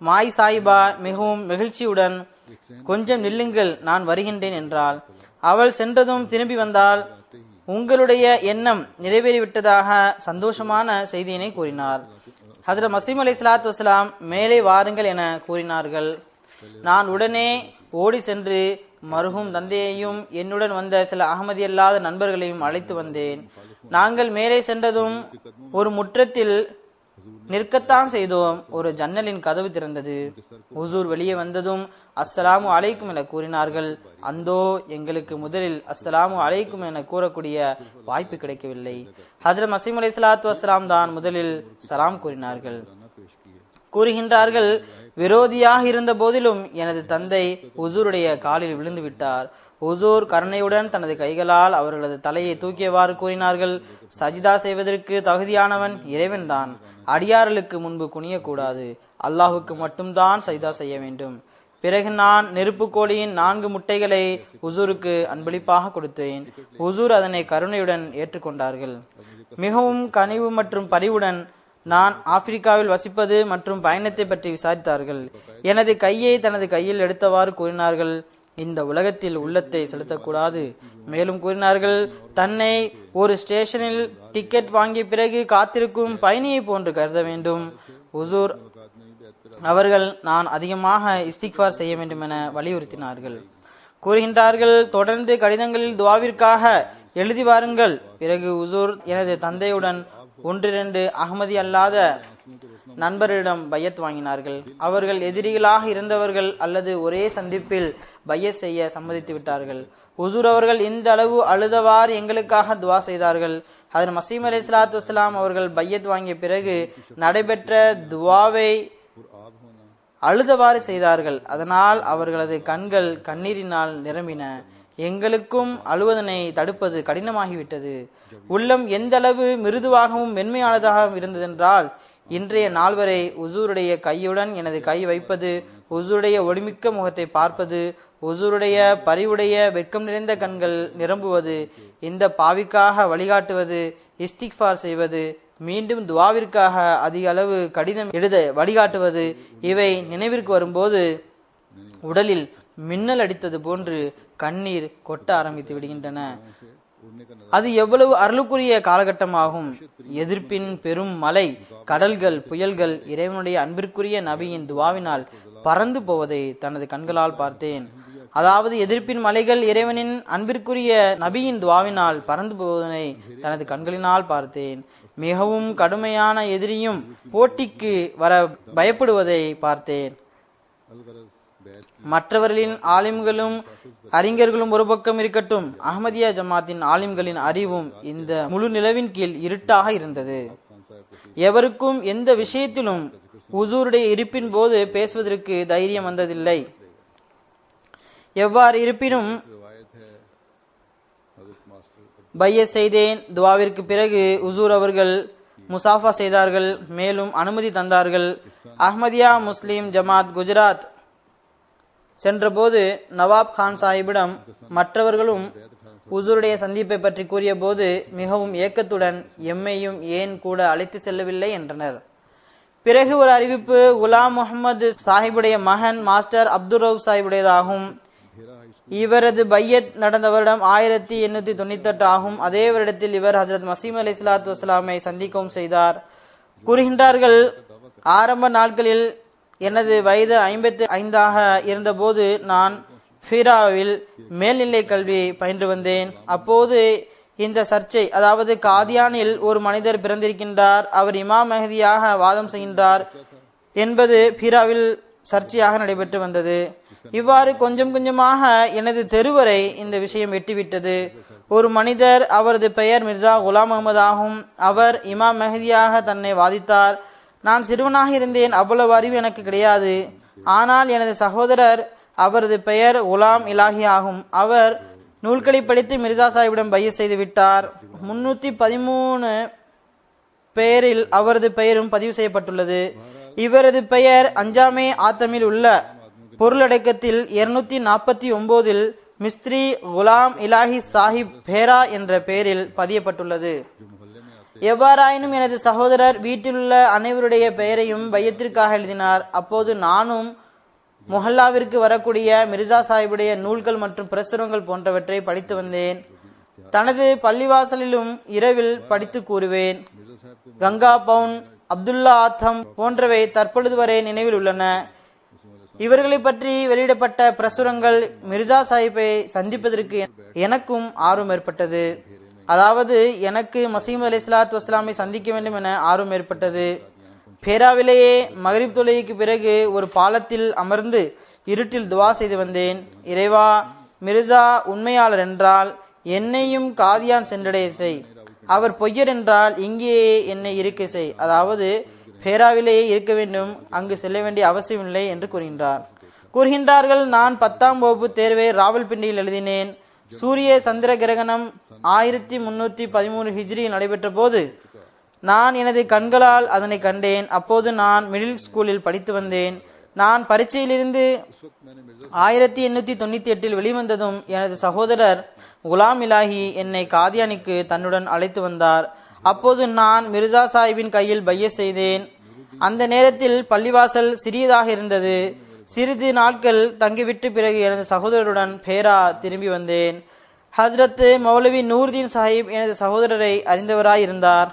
மாய் சாயிபா மிகவும் மகிழ்ச்சியுடன், கொஞ்சம் நில்லுங்கள், நான் வருகின்றேன் என்றாள். அவள் சென்றதும் திரும்பி வந்தால், உங்களுடைய எண்ணம் நிறைவேறிவிட்டதாக சந்தோஷமான செய்தியினை கூறினார். ஹஜ்ரத் மசீம் அலைஹிஸ்ஸலாத்து வஸ்ஸலாம் மேலே வாருங்கள் என கூறினார்கள். நான் உடனே ஓடி சென்று மர்ஹூம் தந்தையையும் என்னுடன் வந்த சில அகமதி அல்லாத நண்பர்களையும் அழைத்து வந்தேன். நாங்கள் மேலே சென்றதும் ஒரு முற்றத்தில் நிற்கத்தான் செய்தோம். ஒரு ஜன்னலின் கதவு திறந்தது. ஹுசூர் வெளியே வந்ததும் அஸ்ஸலாமு அலைக்கும் என கூறினார்கள். அந்தோ எங்களுக்கு முதலில் அஸ்ஸலாமு அலைக்கும் என கூறக்கூடிய வாய்ப்பு கிடைக்கவில்லை. ஹஜ்ரத் மசீம் அலைஹிஸ்ஸலாத்து வஸ்ஸலாம் தான் முதலில் சலாம் கூறினார்கள். கூறுகின்றார்கள், விரோதியாக இருந்த போதிலும் எனது தந்தை ஹுசூருடைய காலில் விழுந்து விட்டார். ஹுசூர் கருணையுடன் தனது கைகளால் அவர்களது தலையை தூக்கியவாறு கூறினார்கள், சஜிதா செய்வதற்கு தகுதியானவன் இறைவன் தான். அடியார்களுக்கு முன்பு குனியக்கூடாது, அல்லாஹுக்கு மட்டும்தான் சஜிதா செய்ய வேண்டும். பிறகு நான் நெருப்பு கோழியின் 4 முட்டைகளை ஹுசூருக்கு அன்பளிப்பாக கொடுத்தேன். ஹுசூர் அதனை கருணையுடன் ஏற்றுக்கொண்டார்கள். மிகவும் கனிவு மற்றும் பரிவுடன் நான் ஆப்பிரிக்காவில் வசிப்பது மற்றும் பயணத்தை பற்றி விசாரித்தார்கள். எனது கையை தனது கையில் எடுத்தவாறு கூறினார்கள், இந்த உலகத்தில் உள்ளத்தை செலுத்தக்கூடாது. மேலும் கூறினார்கள், தன்னை ஒரு ஸ்டேஷனில் டிக்கெட் வாங்கிய பிறகு காத்திருக்கும் பயணியை போன்று கருத வேண்டும். ஹுசூர் அவர்கள் நான் அதிகமாக இஸ்திக்ஃபார் செய்ய வேண்டும் என வலியுறுத்தினார்கள். கூறுகின்றார்கள், தொடர்ந்து கடிதங்களில் துவாவிற்காக எழுதி வாருங்கள். பிறகு ஹுசூர் எனது தந்தையுடன் 1-2 அகமதி அல்லாத நண்பரிடம் பையத் வாங்கினார்கள். அவர்கள் எதிரிகளாக இருந்தவர்கள் அல்லது ஒரே சந்திப்பில் பையத் செய்ய சம்மதித்து விட்டார்கள். ஹுசூர் அவர்கள் இந்த அளவு அழுதவாறு எங்களுக்காக துவா செய்தார்கள். ஹஜ்ரத் மசீம் அலைஹிஸ்ஸலாத்து வஸ்ஸலாம் அவர்கள் பையத் வாங்கிய பிறகு நடைபெற்ற துவாவை அழுதவாறு செய்தார்கள். அதனால் அவர்களது கண்கள் கண்ணீரினால் நிரம்பின. எங்களுக்கும் அழுவதனை தடுப்பது கடினமாகிவிட்டது. உள்ளம் எந்த அளவு மிருதுவாகவும் மென்மையானதாகவும் இருந்ததென்றால், இன்றைய நாள் வரை ஹுசூருடைய கையுடன் எனது கை வைப்பது, ஹுசூருடைய ஒளிமிக்க முகத்தை பார்ப்பது, ஹுசூருடைய பரிவுடைய வெட்கம் நிறைந்த கண்கள் நிரம்புவது, இந்த பாவிக்காக வழிகாட்டுவது, இஸ்திக்ஃபார் செய்வது, மீண்டும் துவாவிற்காக அதிக அளவு கடிதம் எழுத வழிகாட்டுவது, இவை நினைவிற்கு வரும்போது உடலில் மின்னல் அடித்தது போன்று கண்ணீர் கொட்ட ஆரம்பித்து விடுகின்றன. அது எவ்வளவு அருளுக்குரிய காலகட்டமாகும். எதிர்ப்பின் பெரும் மலை, கடல்கள், புயல்கள் இறைவனுடைய அன்பிற்குரிய நபியின் துவாவினால் பறந்து போவதை தனது கண்களால் பார்த்தேன். அதாவது எதிர்ப்பின் மலைகள் இறைவனின் அன்பிற்குரிய நபியின் துவாவினால் பறந்து போவதனை தனது கண்களினால் பார்த்தேன். மிகவும் கடுமையான எதிரியும் போட்டிக்கு வர பயப்படுவதை பார்த்தேன். மற்றவர்களின் ஆலிம்களும் அறிஞர்களும் ஒரு பக்கம் இருக்கட்டும், அஹ்மதியா ஜமாத்தின் ஆலிம்களின் அறிவும் இந்த முழு நிலவின் கீழ் இருட்டாக இருந்தது. எவருக்கும் எந்த விஷயத்திலும் உசூருடைய இருப்பின் போது பேசுவதற்கு தைரியம் வந்ததில்லை. எவ்வாறு இருப்பினும் பையத் செய்தேன். துவாவிற்கு பிறகு உசூர் அவர்கள் முசாஃபா செய்தார்கள், மேலும் அனுமதி தந்தார்கள். அஹ்மதியா முஸ்லிம் ஜமாத் குஜராத் சென்றபோது நவாப் கான் சாஹிபிடம் மற்றவர்களும் உசூருடைய சந்திப்பை பற்றி கூறிய போது மிகவும் ஏக்கத்துடன் எம்மையும் ஏன் கூட அழைத்து செல்லவில்லை என்றனர். பிறகு ஒரு அறிவிப்பு குலாம் முகமது சாஹிபுடைய மகன் மாஸ்டர் அப்துல் ரவுப் சாஹிபுடையதாகும். இவரது பையத் நடந்த வருடம் 1898 ஆகும். அதே வருடத்தில் இவர் ஹசரத் மசீம் அலி இஸ்லாத்து வஸ்லாமை சந்திக்கவும் செய்தார். கூறுகின்றார்கள், ஆரம்ப நாட்களில் எனது வயது 55 இருந்தபோது நான் ஃபீராவில் மேல்நிலை கல்வி பயின்று வந்தேன். அப்போது இந்த சர்ச்சை, அதாவது காதியானில் ஒரு மனிதர் பிறந்திருக்கின்றார், அவர் இமாம் மெஹதியாக வாதம் செய்கின்றார் என்பது ஃபீராவில் சர்ச்சையாக நடைபெற்று வந்தது. இவ்வாறு கொஞ்சம் கொஞ்சமாக எனது தெருவரை இந்த விஷயம் எட்டிவிட்டது. ஒரு மனிதர், அவரது பெயர் மிர்சா குலாம் அகமது ஆகும், அவர் இமாம் மெஹதியாக தன்னை வாதித்தார். நான் சிறுவனாக இருந்தேன், அவ்வளவு அறிவு எனக்கு கிடையாது. ஆனால் எனது சகோதரர், அவரது பெயர் குலாம் இலாஹி ஆகும், அவர் நூல்களை படித்து மிர்சா சாஹிபிடம் பையத் செய்து விட்டார். 313 பெயரில் அவரது பெயரும் பதிவு செய்யப்பட்டுள்ளது. இவரது பெயர் அஞ்சாமே ஆத்தமில் உள்ள பொருளடக்கத்தில் 249 மிஸ்த்ரி குலாம் இலாஹி சாஹிப் பேரா என்ற பெயரில் பதியப்பட்டுள்ளது. எவ்வாறாயினும் எனது சகோதரர் வீட்டிலுள்ள அனைவருடைய பெயரையும் பையத்திற்காக எழுதினார். அப்போது நானும் முஹல்லாவிற்கு வரக்கூடிய மிர்சா சாஹிபுடைய நூல்கள் மற்றும் பிரசுரங்கள் போன்றவற்றை படித்து வந்தேன். தனது பள்ளிவாசலிலும் இரவில் படித்து கூறுவேன். கங்கா பவுன், அப்துல்லா ஆத்தம் போன்றவை தற்பொழுது வரை நினைவில் உள்ளன. இவர்களை பற்றி வெளியிடப்பட்ட பிரசுரங்கள் மிர்சா சாஹிப்பை சந்திப்பதற்கு எனக்கும் ஆர்வம் ஏற்பட்டது. அதாவது எனக்கு மசீம் அலி இஸ்லாத்து வஸ்லாமை சந்திக்க வேண்டும் என ஆர்வம் ஏற்பட்டது. பேராவிலேயே மகரிப் தொழுகைக்கு பிறகு ஒரு பாலத்தில் அமர்ந்து இருட்டில் துவா செய்து வந்தேன். இறைவா, மிர்சா உண்மையாளர் என்றால் என்னையும் காதியான் சென்றடைய செய், அவர் பொய்யர் என்றால் இங்கேயே என்னை இருக்க செய், அதாவது பேராவிலேயே இருக்க வேண்டும், அங்கு செல்ல வேண்டிய அவசியமில்லை என்று கூறுகின்றார்கள். நான் 10ஆம் வகுப்பு தேர்வை ராவல்பிண்டியில் எழுதினேன். சூரிய சந்திர கிரகணம் 1313 ஹிஜ்ரியில் நடைபெற்ற போது நான் எனது கண்களால் அதனை கண்டேன். அப்போது நான் மிடில் ஸ்கூலில் படித்து வந்தேன். நான் பரீட்சையிலிருந்து 1898 வெளிவந்ததும் எனது சகோதரர் குலாம் இலாஹி என்னை காதியானிக்கு தன்னுடன் அழைத்து வந்தார். அப்போது நான் மிர்சா சாஹிபின் கையில் பையத் செய்தேன். அந்த நேரத்தில் பள்ளிவாசல் சிறியதாக இருந்தது. சிறிது நாட்கள் தங்கிவிட்டு பிறகு எனது சகோதரருடன் பேரா திரும்பி வந்தேன். ஹஸ்ரத் மௌலவி நூர்தீன் சாஹிப் எனது சகோதரரை அறிந்தவராய் இருந்தார்.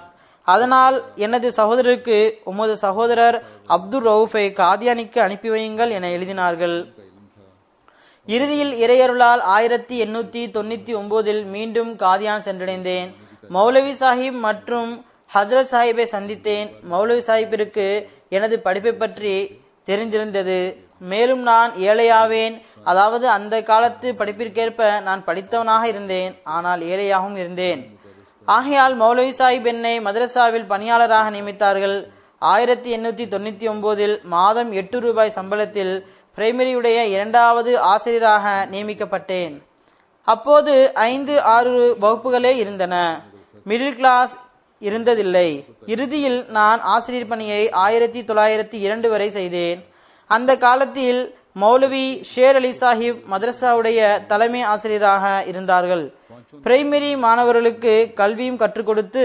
அதனால் எனது சகோதரருக்கு உமது சகோதரர் அப்துல் ரவுஃபை காதியானிக்கு அனுப்பி வையுங்கள் என எழுதினார்கள். இறுதியில் இறையருளால் 1899 மீண்டும் காதியான் சென்றடைந்தேன். மௌலவி சாஹிப் மற்றும் ஹஸ்ரத் சாஹிப்பை சந்தித்தேன். மௌலவி சாஹிப்பிற்கு எனது படிப்பை பற்றி தெரிந்திருந்தது. மேலும் நான் ஏழையாவேன், அதாவது அந்த காலத்து படிப்பிற்கேற்ப நான் படித்தவனாக இருந்தேன், ஆனால் ஏழையாகவும் இருந்தேன். ஆகையால் மௌலவி சாஹிப் என்னை மதரசாவில் பணியாளராக நியமித்தார்கள். 1899 மாதம் 8 ரூபாய் சம்பளத்தில் பிரைமரியுடைய 2வது ஆசிரியராக நியமிக்கப்பட்டேன். அப்போது 5-6 வகுப்புகளே இருந்தன, மிடில் கிளாஸ் இருந்ததில்லை. இறுதியில் நான் ஆசிரியர் பணியை 1902 வரை செய்தேன். அந்த காலத்தில் மௌலவி ஷேர் அலி சாஹிப் மதரசாவுடைய தலைமை ஆசிரியராக இருந்தார்கள். பிரைமரி மாணவர்களுக்கு கல்வியும் கற்றுக் கொடுத்து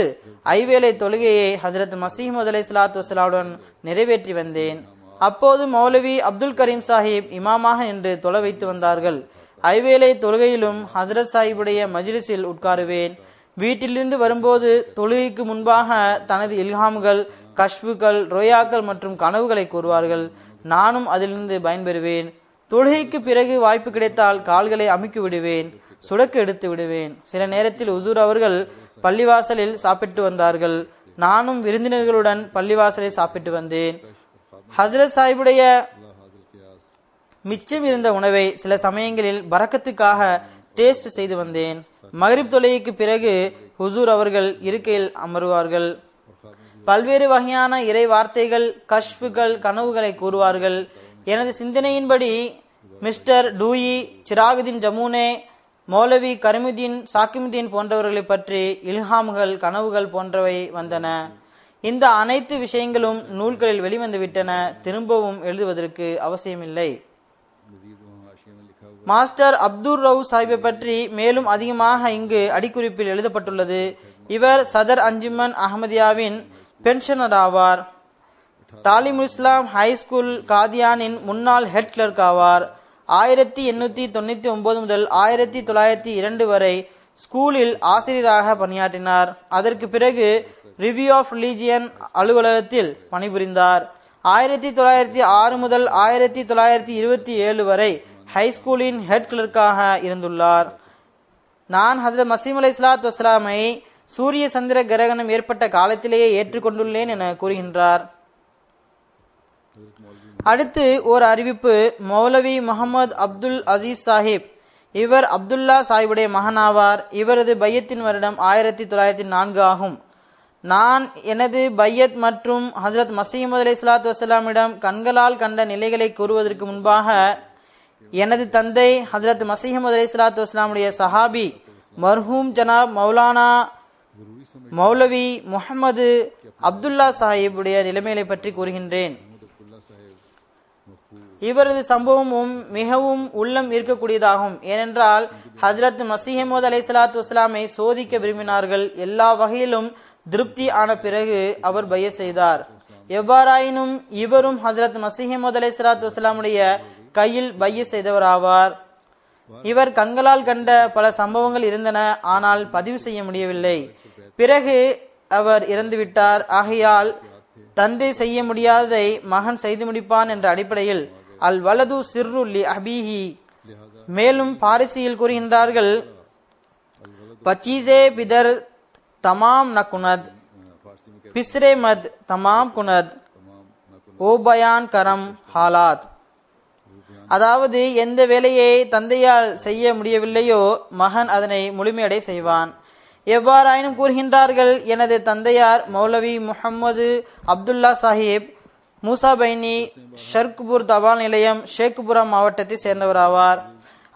ஐவேளை தொழுகையை ஹசரத் மசீஹ் அலை ஸலாத்து வஸலாமுடன் நிறைவேற்றி வந்தேன். அப்போது மௌலவி அப்துல் கரீம் சாஹிப் இமாமாக நின்று தொழ வைத்து வந்தார்கள். ஐவேளை தொழுகையிலும் ஹசரத் சாஹிபுடைய மஜ்லிஸில் உட்காருவேன். வீட்டிலிருந்து வரும்போது தொழுகைக்கு முன்பாக தனது இல்ஹாம்கள், கஷ்புகள், ரோயாக்கள் மற்றும் கனவுகளை கூறுவார்கள். நானும் அதிலிருந்து பயன்பெறுவேன். தொழுகைக்கு பிறகு வாய்ப்பு கிடைத்தால் கால்களை அமுக்கி விடுவேன், சுடக்கு எடுத்து விடுவேன். சில நேரத்தில் உசூர் அவர்கள் பள்ளிவாசலில் சாப்பிட்டு வந்தார்கள். நானும் விருந்தினர்களுடன் பள்ளிவாசலில் சாப்பிட்டு வந்தேன். ஹசரத் சாஹிபுடைய மிச்சம் இருந்த உணவை சில சமயங்களில் பரக்கத்துக்காக டேஸ்ட் செய்து வந்தேன். மகரிப் தொழுகைக்கு பிறகு ஹுசூர் அவர்கள் இருக்கையில் அமருவார்கள். பல்வேறு வகையான இறை வார்த்தைகள், கஷ்ஃபுகள், கனவுகளை கூறுவார்கள். எனது சிந்தனையின்படி மிஸ்டர் டூயி, சிராகுதீன் ஜமூனே, மௌலவி கரிமுதீன், சாக்கிமுதீன் போன்றவர்களை பற்றி இல்ஹாம்கள், கனவுகள் போன்றவை வந்தன. இந்த அனைத்து விஷயங்களும் நூல்களில் வெளிவந்துவிட்டன. திரும்பவும் எழுதுவதற்கு அவசியமில்லை. மாஸ்டர் அப்துல் ரவுப் சாஹிப்பை பற்றி மேலும் அதிகமாக இங்கு அடிக்குறிப்பில் எழுதப்பட்டுள்ளது. இவர் சதர் அஞ்சுமன் அஹமதியாவின் பென்ஷனர் ஆவார். தாலிமுல் இஸ்லாம் ஹை ஸ்கூல் காதியானின் முன்னாள் ஹெட் கிளர்க் ஆவார். 1899 முதல் 1902 வரை ஸ்கூலில் ஆசிரியராக பணியாற்றினார். அதற்கு பிறகு ரிவ்யூ ஆஃப் ரிலீஜியன் அலுவலகத்தில் பணிபுரிந்தார். 1906 முதல் 1927 வரை ஹை ஸ்கூலின் ஹெட் கிளர்க்காக இருந்துள்ளார். நான் ஹசரத் மசீஹ் அலைஹிஸ்ஸலாத்து வஸ்ஸலாமை சூரிய சந்திர கிரகணம் ஏற்பட்ட காலத்திலேயே ஏற்றுக்கொண்டுள்ளேன் என கூறுகின்றார். அடுத்து ஓர் அறிவிப்பு. மௌலவி முகமது அப்துல் அசீஸ் சாஹிப், இவர் அப்துல்லா சாஹிபுடைய மகனாவார். இவரது பையத்தின் வருடம் 1904 ஆகும். நான் எனது பையத் மற்றும் ஹசரத் மசீஹ் அலைஹிஸ்ஸலாத்து வஸ்ஸலாமிடம் கண்களால் கண்ட நிலைகளை கூறுவதற்கு முன்பாக எனது தந்தை ஹசரத் மசீஹ் அலைஹிஸ்ஸலாத்து வஸ்ஸலாமுடைய சஹாபி மர்ஹூம் ஜனாப் மௌலானா மௌலவி முஹம்மது அப்துல்லா சாஹிபுடைய நிலைமைகளை பற்றி கூறுகின்றேன். இவரது சம்பவமும் மிகவும் உள்ளம் ஈர்க்கக்கூடியதாகும். ஏனென்றால் ஹசரத் மசீஹ் அலைஹிஸ்ஸலாத்து வஸ்ஸலாமை சோதிக்க விரும்பினார்கள். எல்லா வகையிலும் திருப்தி ஆன பிறகு அவர் பையத் செய்தார். எவ்வாறாயினும் இவரும் ஹசரத் மசீஹ் அலைஹிஸ்ஸலாத்து வஸ்ஸலாமுடைய கையில் பையத் செய்தவராவார். இவர் கண்களால் கண்ட பல சம்பவங்கள் இருந்தன, ஆனால் பதிவு செய்ய முடியவில்லை. பிறகு அவர் இறந்துவிட்டார். ஆகையால் தந்தை செய்ய முடியாததை மகன் செய்து முடிப்பான் என்ற அடிப்படையில் அல் வலது சிர்ரு லி அபீஹி. மேலும் பாரிசியில் கூறுகின்றார்கள், பச்சீசே பிதர் தமாம் ந குனத், பிஸ்ரே மத் தமாம் குனத், ஓ பயான் கரம் ஹாலாத். அதாவது எந்த வேலையை தந்தையால் செய்ய முடியவில்லையோ மகன் அதனை முழுமையடை செய்வான். எவ்வாறாயினும் கூறுகின்றார்கள், எனது தந்தையார் மௌலவி முஹம்மது அப்துல்லா சாஹிப் மூசாபைனி ஷர்க்பூர் தபால் நிலையம் ஷேக்புரம் மாவட்டத்தை சேர்ந்தவராவார்.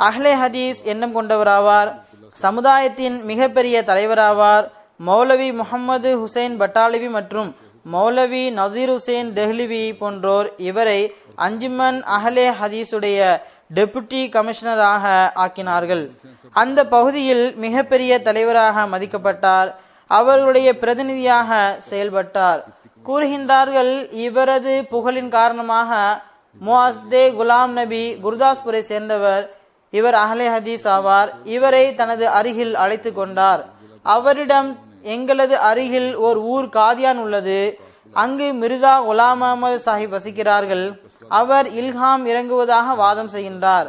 அஹ்லே ஹதீஸ் எண்ணம் கொண்டவராவார். சமுதாயத்தின் மிகப்பெரிய தலைவராவார். மௌலவி முஹம்மது ஹுசைன் பட்டாலிவி மற்றும் மௌலவி நசீர் ஹுசைன் தெஹ்லிவி போன்றோர் இவரை அஞ்சுமன் அஹ்லே ஹதீஸுடைய டெபுட்டி கமிஷனராக ஆக்கினார்கள். அந்த பகுதியில் மிகப்பெரிய தலைவராக மதிக்கப்பட்டார். அவர்களுடைய பிரதிநிதியாக செயல்பட்டார். கூறுகின்றார்கள், இவரது புகழின் காரணமாக முஅஸ்தே குலாம் நபி குர்தாஸ்புரை சேர்ந்தவர். இவர் அஹ்லே ஹதீஸ் ஆவார். இவரை தனது அருகில் அழைத்து கொண்டார். அவரிடம், எங்களது அருகில் ஓர் ஊர் காதியான் உள்ளது. அங்கு மிர்சா குலாம் அஹமது சாஹிப் வசிக்கிறார்கள். அவர் இல்ஹாம் இறங்குவதாக வாதம் செய்கின்றார்.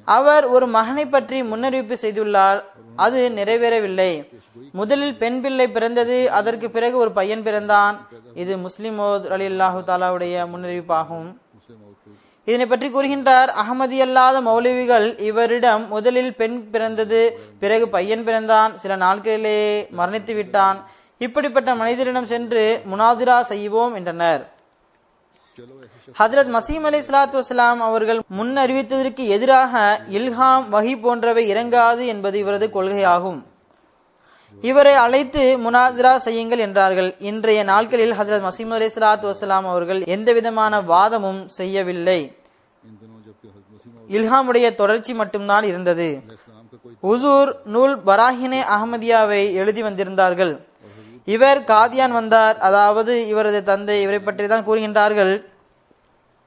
அவர் ஒரு மகனை பற்றி முன்னறிவிப்பு செய்துள்ளார். அது நிறைவேறவில்லை. முதலில் பெண் பிள்ளை பிறந்தது. அதற்கு பிறகு ஒரு பையன் பிறந்தான். இது முஸ்லிம் மௌத் ரலியல்லாஹு தஆலாவுடைய முன்னறிவிப்பாகும். இதனை பற்றி கூறுகின்றார், அகமதி அல்லாத மௌலவிகள் இவரிடம் முதலில் பெண் பிறந்தது, பிறகு பையன் பிறந்தான், சில நாட்களிலேயே மரணித்து விட்டான், இப்படிப்பட்ட மனிதரிடம் சென்று முனாதிரா செய்வோம் என்றனர். ஹஜ்ரத் மசீஹ் அலைஹிஸ்ஸலாத்து வஸ்ஸலாம் அவர்கள் முன் அறிவித்ததற்கு எதிராக இல்ஹாம், வஹி போன்றவை இறங்காது என்பது இவரது கொள்கையாகும். இவரை அழைத்து முனாசிரா செய்யுங்கள் என்றார்கள். இன்றைய நாட்களில் ஹஜ்ரத் மசீஹ் அலைஹிஸ்ஸலாத்து வஸ்ஸலாம் அவர்கள் எந்த விதமான வாதமும் செய்யவில்லை. இல்ஹாமுடைய தொடர்ச்சி மட்டும்தான் இருந்தது. ஹுசூர் நூல் பராஹினே அஹமதியாவை எழுதி வந்திருந்தார்கள். இவர் காதியான் வந்தார். அதாவது இவரது தந்தை. இவரை பற்றி தான் கூறுகின்றார்கள்,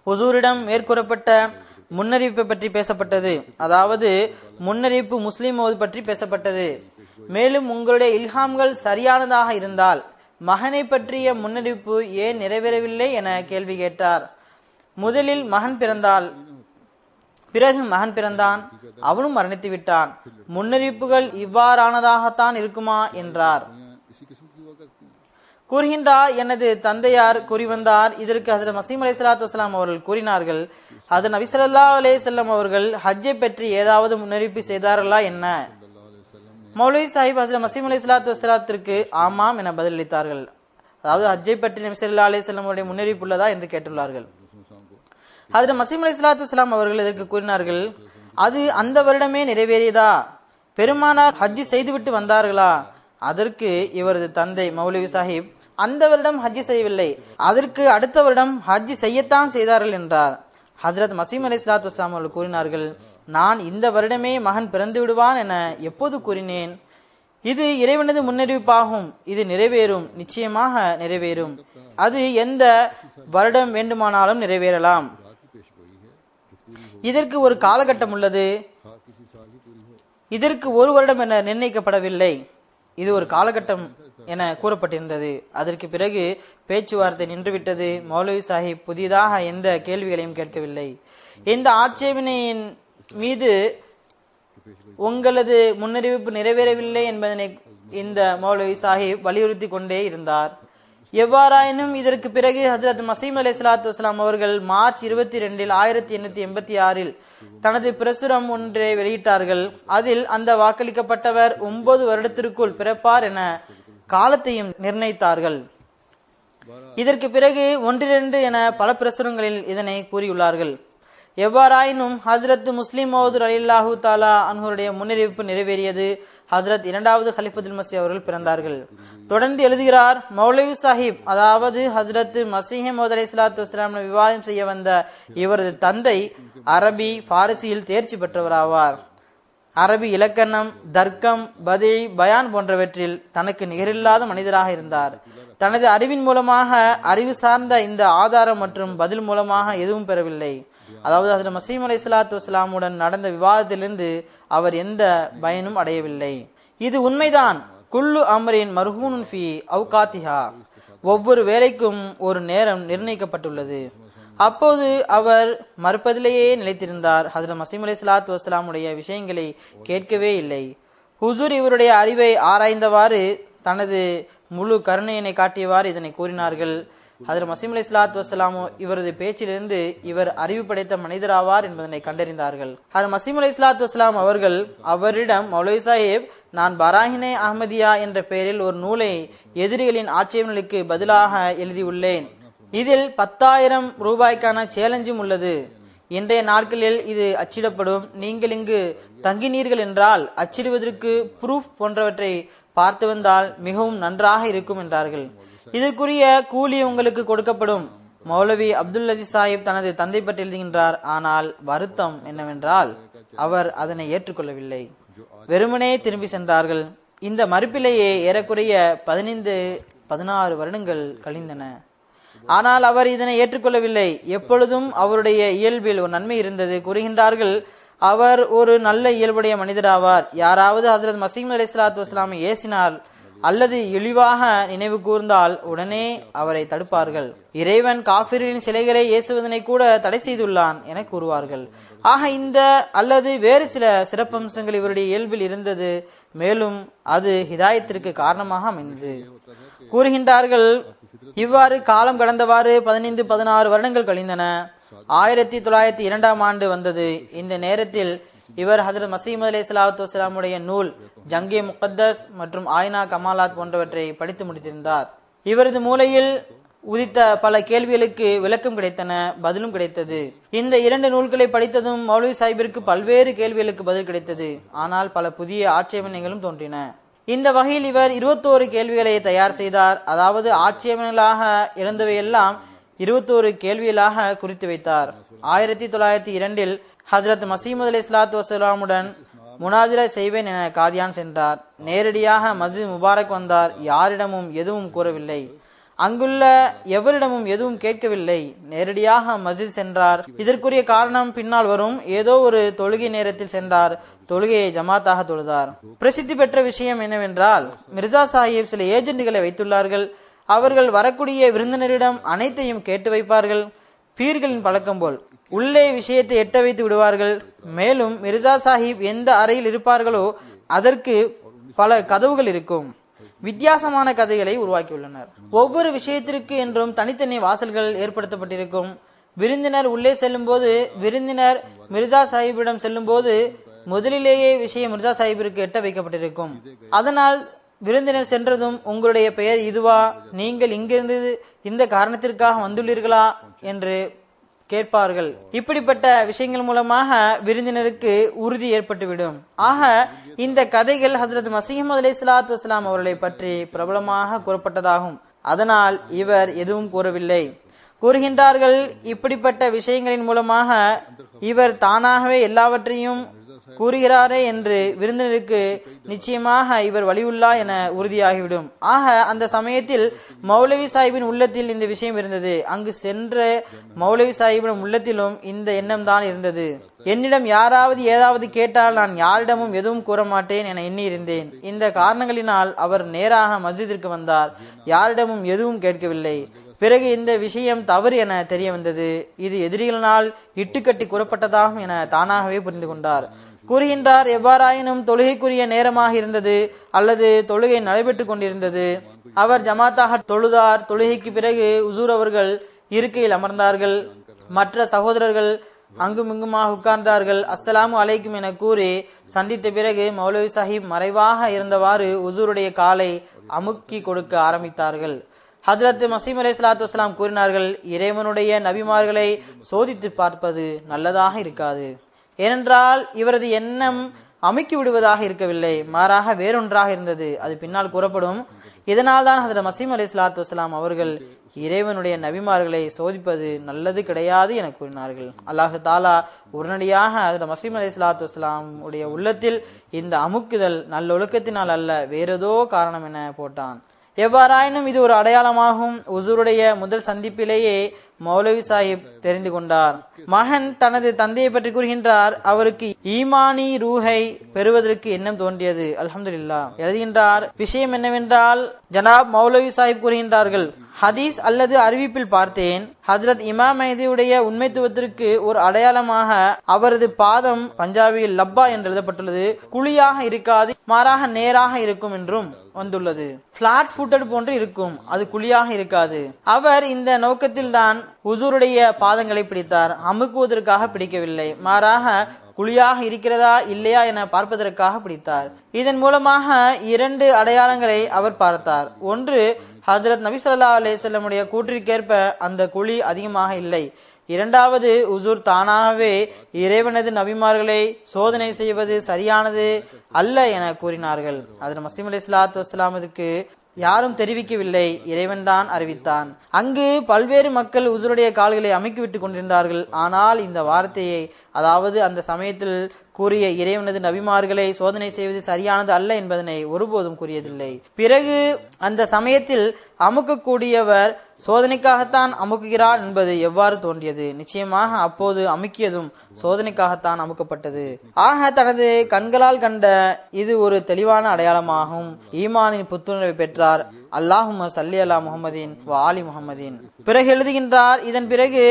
ஹுசூரிடம் மேற்கூறப்பட்ட முன்னறிவிப்பை பற்றி பேசப்பட்டது. அதாவது முன்னறிவிப்பு முஸ்லிம் மௌத் பற்றி பேசப்பட்டது. மேலும் உங்களுடைய இல்ஹாம்கள் சரியானதாக இருந்தால் மகனை பற்றிய முன்னறிவிப்பு ஏன் நிறைவேறவில்லை என கேள்வி கேட்டார். முதலில் மகன் பிறந்தால், பிறகு மகன் பிறந்தான், அவனும் மரணித்து விட்டான். முன்னறிவிப்புகள் இவ்வாறானதாகத்தான் இருக்குமா என்றார். கூறுகின்றார், எனது தந்தையார் கூறி வந்தார். இதற்கு ஹஜ்ரத் மசீம் அலைஹிஸ்ஸலாத்து வஸ்ஸலாம் அவர்கள் கூறினார்கள், அது நபி ஸல்லல்லாஹு அலைஹி வஸல்லம் அவர்கள் ஹஜ்ஜை பற்றி ஏதாவது முன்னறிவிப்பு செய்தார்களா என்ன? மௌலவி சாஹிப் ஹஜ்ரத் மசீம் அலைஹிஸ்ஸலாத்து வஸ்ஸலாத்திற்கு ஆமாம் என பதிலளித்தார்கள். அதாவது ஹஜ்ஜை பற்றி நபி ஸல்லல்லாஹு அலைஹி வஸல்லம் அவருடைய முன்னறிவிப்பு உள்ளதா என்று கேட்டுள்ளார்கள். ஹஜ்ரத் மசீம் அலைஹிஸ்ஸலாத்து வஸ்ஸலாம் அவர்கள் இதற்கு கூறினார்கள், அது அந்த வருடமே நிறைவேறியதா? பெருமானார் ஹஜ்ஜி செய்துவிட்டு வந்தார்களா? அதற்கு இவரது தந்தை மௌலவி சாஹிப், அந்த வருடம் ஹஜ்ஜி செய்யவில்லை, அதற்கு அடுத்த வருடம் ஹஜ்ஜி செய்யத்தான் செய்தார்கள் என்றார். ஹஜ்ரத் மசீம் அலைஹிஸ்ஸலாத்து வஸ்ஸலாம் அவர்கள் கூறினார்கள், நான் இந்த வருடமே மகன் பிறந்து விடுவான் என எப்போது கூறினேன்? இது இறைவனது முன்னறிவிப்பாகும். இது நிறைவேறும், நிச்சயமாக நிறைவேறும். அது எந்த வருடம் வேண்டுமானாலும் நிறைவேறலாம். இதற்கு ஒரு காலகட்டம் உள்ளது. இதற்கு ஒரு வருடம் என நிர்ணயிக்கப்படவில்லை. இது ஒரு காலகட்டம் என கூறப்பட்டிருந்தது. அதற்கு பிறகு பேச்சுவார்த்தை நின்றுவிட்டது. மௌலவி சாஹிப் புதிதாக எந்த கேள்விகளையும் கேட்கவில்லை. இந்த ஆட்சேபனையின் மீது உங்களது முன்னறிவிப்பு நிறைவேறவில்லை என்பதனை இந்த மௌலவி சாஹிப் வலியுறுத்தி கொண்டே இருந்தார். எவ்வாறாயினும் இதற்கு பிறகு ஹஜ்ரத் மசீம் அலைஹிஸ்ஸலாத்து வஸ்ஸலாம் அவர்கள் மார்ச் 22 1886 தனது பிரசுரம் ஒன்றை வெளியிட்டார்கள். அதில் அந்த வாக்களிக்கப்பட்டவர் 9 வருடத்திற்குள் பிறப்பார் என காலத்தையும் நிர்ணயித்தார்கள். இதற்கு பிறகு 1-2 என பல பிரசுரங்களில் இதனை கூறியுள்ளார்கள். எவ்வாறாயினும் ஹஜ்ரத் முஸ்லிம் மௌத் ரலியல்லாஹு தஆலா அன்ஹுடைய முன்னறிவிப்பு நிறைவேறியது. ஹஜ்ரத் 2வது கலிஃபத்துல் மஸீஹ் அவர்கள் பிறந்தார்கள். தொடர்ந்து எழுதுகிறார், மௌலவி சாஹிப், அதாவது ஹஜ்ரத் மசீஹ் மௌத் அலைஹிஸ்ஸலாத்து வஸ்ஸலாம் விவாதம் செய்ய வந்த இவரது தந்தை அரபி, பாரசியில் தேர்ச்சி பெற்றவராவார். அரபி இலக்கணம், தர்க்கம், பதி, பயான் போன்றவற்றில் தனக்கு நிகரில்லாத மனிதராக இருந்தார். தனது அறிவின் மூலமாக அறிவு சார்ந்த இந்த ஆதாரம் மற்றும் பதில் மூலமாக எதுவும் பெறவில்லை. அதாவது ஹஜ்ரத் மசீம் அலைஹிஸ்ஸலாத்து வஸ்ஸலாமுடன் நடந்த விவாதத்திலிருந்து அவர் எந்த பயனும் அடையவில்லை. இது உண்மைதான். குல்லு அம்ரின் மர்ஹூனுன் ஃபி அவ்காத்திஹா, ஒவ்வொரு வேலைக்கும் ஒரு நேரம் நிர்ணயிக்கப்பட்டுள்ளது. அப்போது அவர் மறுப்பதிலேயே நிலைத்திருந்தார். ஹஜ்ரத் மசீம் அலைஹிஸ்ஸலாத்து வஸ்ஸலாமுடைய விஷயங்களை கேட்கவே இல்லை. ஹுசூர் இவருடைய அறிவை ஆராய்ந்தவாறு தனது முழு கருணையினை காட்டியவாறு இதனை கூறினார்கள். ஹஜ்ரத் மசீம் அலைஹிஸ்ஸலாத்து வஸ்ஸலாம் இவரது பேச்சிலிருந்து இவர் அறிவு படைத்த மனிதராவார் என்பதனை கண்டறிந்தார்கள். ஹஜ்ரத் மசீம் அலைஹிஸ்ஸலாத்து வஸ்ஸலாம் அவர்கள் அவரிடம், மௌலவி சாஹிப், நான் பராஹினே அஹ்மதியா என்ற பெயரில் ஒரு நூலை எதிரிகளின் ஆட்சேபனைகளுக்கு பதிலாக எழுதியுள்ளேன். இதில் 10,000 ரூபாய்க்கான சேலஞ்சும் உள்ளது. இன்றைய நாட்களில் இது அச்சிடப்படும். நீங்கள் இங்கு தங்கினீர்கள் என்றால் அச்சிடுவதற்கு ப்ரூஃப் போன்றவற்றை பார்த்து வந்தால் மிகவும் நன்றாக இருக்கும் என்றார்கள். இதற்குரிய கூலி உங்களுக்கு கொடுக்கப்படும். மௌலவி அப்துல் அஜீஸ் சாஹிப் தனது தந்தை பற்றி எழுதுகின்றார். ஆனால் வருத்தம் என்னவென்றால் அவர் அதனை ஏற்றுக்கொள்ளவில்லை. வெறுமனே திரும்பி சென்றார்கள். இந்த மறுப்பிலேயே ஏறக்குறைய 15-16 வருடங்கள் கழிந்தன. ஆனால் அவர் இதனை ஏற்றுக்கொள்ளவில்லை. எப்பொழுதும் அவருடைய இயல்பில் ஒரு நன்மை இருந்தது. கூறுகின்றார்கள், அவர் ஒரு நல்ல இயல்புடைய மனிதராவார். யாராவது ஹஜ்ரத் மசீம் அலைஹிஸ்ஸலாத்து வஸ்ஸலாமை ஏசினால் அல்லது இழிவாக நினைவு கூர்ந்தால் உடனே அவரை தடுப்பார்கள். இறைவன் காஃபிரின் சிலைகளை ஏசுவதனை கூட தடை செய்துள்ளான் என கூறுவார்கள். ஆக இந்த அல்லது வேறு சில சிறப்பம்சங்கள் இவருடைய இயல்பில் இருந்தது. மேலும் அது ஹிதாயத்திற்கு காரணமாக அமைந்தது. கூறுகின்றார்கள், இவ்வாறு காலம் கடந்தவாறு 15-16 வருடங்கள் கழிந்தன. 1902ஆம் ஆண்டு வந்தது. இந்த நேரத்தில் இவர் ஹஜ்ரத் மசீம் அலைஹிஸ்ஸலாத்து வஸ்ஸலாமுடைய நூல் ஜங்கே முகத்தஸ் மற்றும் ஆயினா கமாலாத் போன்றவற்றை படித்து முடித்திருந்தார். இவரது மூலையில் உதித்த பல கேள்விகளுக்கு விளக்கம் கிடைத்தன, பதிலும் கிடைத்தது. இந்த 2 நூல்களை படித்ததும் மௌலவி சாஹிபிற்கு பல்வேறு கேள்விகளுக்கு பதில் கிடைத்தது. ஆனால் பல புதிய ஆட்சேபனைகளும் தோன்றின. இந்த வகையில் இவர் 21 கேள்விகளை தயார் செய்தார். அதாவது ஆட்சேபனைகளாக இருந்தவையெல்லாம் 21 கேள்விகளாக குறித்து வைத்தார். 1902இல் ஹஜ்ரத் மசீம் அலைஹிஸ்ஸலாத்து வஸ்ஸலாமுடன் முனாஜிரா செய்வேன் என காதியான் சென்றார். நேரடியாக மஸ்ஜித் முபாரக் வந்தார். யாரிடமும் எதுவும் கூறவில்லை. அங்குள்ள எவரிடமும் எதுவும் கேட்கவில்லை. நேரடியாக மஸ்ஜித் சென்றார். இதற்குரிய காரணம் பின்னால் வரும். ஏதோ ஒரு தொழுகை நேரத்தில் சென்றார். தொழுகையை ஜமாத்தாக தொழுதார். பிரசித்தி பெற்ற விஷயம் என்னவென்றால், மிர்சா சாஹிப் சில ஏஜென்ட்களை வைத்துள்ளார்கள். அவர்கள் வரக்கூடிய விருந்தினரிடம் அனைத்தையும் கேட்டு வைப்பார்கள். பீர்களின் பழக்கம் போல் உள்ளே விஷயத்தை எட்ட வைத்து விடுவார்கள். மேலும் மிர்சா சாஹிப் எந்த அறையில் இருப்பார்களோ அதற்கு பல கதவுகள் இருக்கும். வித்தியாசமான கதைகளை உருவாக்கியுள்ளனர். ஒவ்வொரு விஷயத்திற்கு என்றும் தனித்தனி வாசல்கள் ஏற்படுத்தப்பட்டிருக்கும். விருந்தினர் உள்ளே செல்லும் போது, விருந்தினர் மிர்சா சாஹிப்பிடம் செல்லும் போது முதலிலேயே விஷயம் மிர்சா சாஹிப்பிற்கு எட்ட வைக்கப்பட்டிருக்கும். அதனால் விருந்தினர் சென்றதும் உங்களுடைய பெயர் இதுவா, நீங்கள் இங்கிருந்து இந்த காரணத்திற்காக வந்துள்ளீர்களா என்று கேட்பார்கள். இப்படிப்பட்ட விஷயங்கள் மூலமாக விருந்தினருக்கு உறுதி ஏற்பட்டுவிடும். ஆக இந்த கதைகள் ஹசரத் மசீஹ் அலைஹிஸ்ஸலாத்து வஸ்ஸலாம் அவர்களை பற்றி பிரபலமாக கூறப்பட்டதாகும். அதனால் இவர் எதுவும் கூறவில்லை. கூறுகின்றார்கள், இப்படிப்பட்ட விஷயங்களின் மூலமாக இவர் தானாகவே எல்லாவற்றையும் கூறுகிறாரே என்று விருந்தினருக்கு நிச்சயமாக இவர் வலியுள்ளா என உறுதியாகிவிடும். ஆக அந்த சமயத்தில் மௌலவி சாஹிப்பின் உள்ளத்தில் இந்த விஷயம் இருந்தது. அங்கு சென்ற மௌலவி சாஹிப்பின் உள்ளத்திலும் இந்த எண்ணம் தான் இருந்தது. என்னிடம் யாராவது ஏதாவது கேட்டால் நான் யாரிடமும் எதுவும் கூற மாட்டேன் என எண்ணி இருந்தேன். இந்த காரணங்களினால் அவர் நேராக மஸ்ஜிதிற்கு வந்தார். யாரிடமும் எதுவும் கேட்கவில்லை. பிறகு இந்த விஷயம் தவறு என தெரிய வந்தது. இது எதிரிகளினால் இட்டுக்கட்டி கூறப்பட்டதாகும் என தானாகவே புரிந்து கொண்டார். கூறுகின்றார், எவ்வாறாயினும் தொழுகைக்குரிய நேரமாக இருந்தது அல்லது தொழுகை நடைபெற்று கொண்டிருந்தது. அவர் ஜமாத்தாக தொழுதார். தொழுகைக்கு பிறகு ஹுசூர் அவர்கள் இருக்கையில் அமர்ந்தார்கள். மற்ற சகோதரர்கள் அங்குமிங்குமாக உட்கார்ந்தார்கள். அஸ்ஸலாமு அலைக்கும் என கூறி சந்தித்த பிறகு மௌலவி சாஹிப் மறைவாக இருந்தவாறு ஹுசூருடைய காலை அமுக்கி கொடுக்க ஆரம்பித்தார்கள். ஹஜ்ரத் மசீஹ் அலைஹிஸ்ஸலாத்து வஸ்ஸலாம் கூறினார்கள், இறைவனுடைய நபிமார்களை சோதித்து பார்ப்பது நல்லதாக இருக்காது. ஏனென்றால் இவரது எண்ணம் அமுக்கி விடுவதாக இருக்கவில்லை, மாறாக வேறொன்றாக இருந்தது. அது பின்னால் கூறப்படும். இதனால் தான் ஹஜ்ரத் மசீஹ் அலைஹிஸ்ஸலாத்து வஸ்ஸலாம் அவர்கள் இறைவனுடைய நபிமார்களை சோதிப்பது நல்லது கிடையாது என கூறினார்கள். அல்லாஹ் தாலா உடனடியாக ஹஜ்ரத் மசீஹ் அலைஹிஸ்ஸலாத்து வஸ்ஸலாம் உடைய உள்ளத்தில் இந்த அமுக்குதல் நல்லொழுக்கத்தினால் அல்ல, வேறேதோ காரணம் என போட்டான். எவ்வாறாயினும் இது ஒரு அடையாளமாகும். ஹுசூருடைய முதல் சந்திப்பிலேயே மௌலவி சாஹிப் தெரிந்து கொண்டார். மகன் தனது தந்தையை பற்றி கூறுகின்றார், அவருக்கு ஈமானி ரூஹை பெறுவதற்கு எண்ணம் தோன்றியது. அல்ஹம்துலில்லாஹ். எழுதுகின்றார், விஷயம் என்னவென்றால் ஜனாப் மௌலவி சாஹிப் கூறுகின்றார்கள், ஹதீஸ் அல்லது அறிவிப்பில் பார்த்தேன், ஹஜ்ரத் இமாம் மெஹ்தியுடைய உண்மைத்துவத்திற்கு ஒரு அடையாளமாக அவரது பாதம் பஞ்சாபியில் லப்பா என்று எழுதப்பட்டுள்ளது. குழியாக இருக்காது, மாறாக நேராக இருக்கும் என்றும் வந்துள்ளது. பிளாட் ஃபுட்டட் போன்று இருக்கும், அது குழியாக இருக்காது. அவர் இந்த நோக்கத்தில் தான் ஹுசூருடைய பாதங்களை பிடித்தார். அமுக்குவதற்காக பிடிக்கவில்லை, மாறாக குழியாக இருக்கிறதா இல்லையா என பார்ப்பதற்காக பிடித்தார். இதன் மூலமாக இரண்டு அடையாளங்களை அவர் பார்த்தார். ஒன்று, ஹஜ்ரத் நபி ஸல்லல்லாஹு அலைஹி வஸல்லம் உடைய கூற்றிற்கேற்ப அந்த குழி அதிகமாக இல்லை. இரண்டாவது, ஹுசூர் தானாகவே இறைவனது நபிமார்களை சோதனை செய்வது சரியானது அல்ல என கூறினார்கள். ஹஜ்ரத் மசீஹ் அலைஹிஸ்ஸலாத்து வஸ்ஸலாமுக்கு யாரும் தெரிவிக்கவில்லை, இறைவன் தான் அறிவித்தான். அங்கு பல்வேறு மக்கள் ஹுசூருடைய கால்களை அமுக்கிவிட்டு கொண்டிருந்தார்கள். ஆனால் இந்த வார்த்தையை, அதாவது அந்த சமயத்தில் கூறிய இறைவனது நபிமார்களை சோதனை செய்வது சரியானது அல்ல என்பதனை ஒருபோதும் கூறியதில்லை. பிறகு அந்த சமயத்தில் அமுக்கக்கூடியவர் சோதனைக்காகத்தான் அமுக்குகிறார் என்பது எவ்வாறு தோன்றியது? நிச்சயமாக அப்போது அமுக்கியதும் சோதனைக்காகத்தான் அமுக்கப்பட்டது. ஆக தனது கண்களால் கண்ட இது ஒரு தெளிவான அடையாளமாகும். ஈமானின் புத்துணர்வை பெற்றார். அல்லாஹும்ம ஸல்லி அலா முஹம்மதின் வ ஆலி முஹம்மதின். பிறகு எழுதுகின்றார், இதன் பிறகு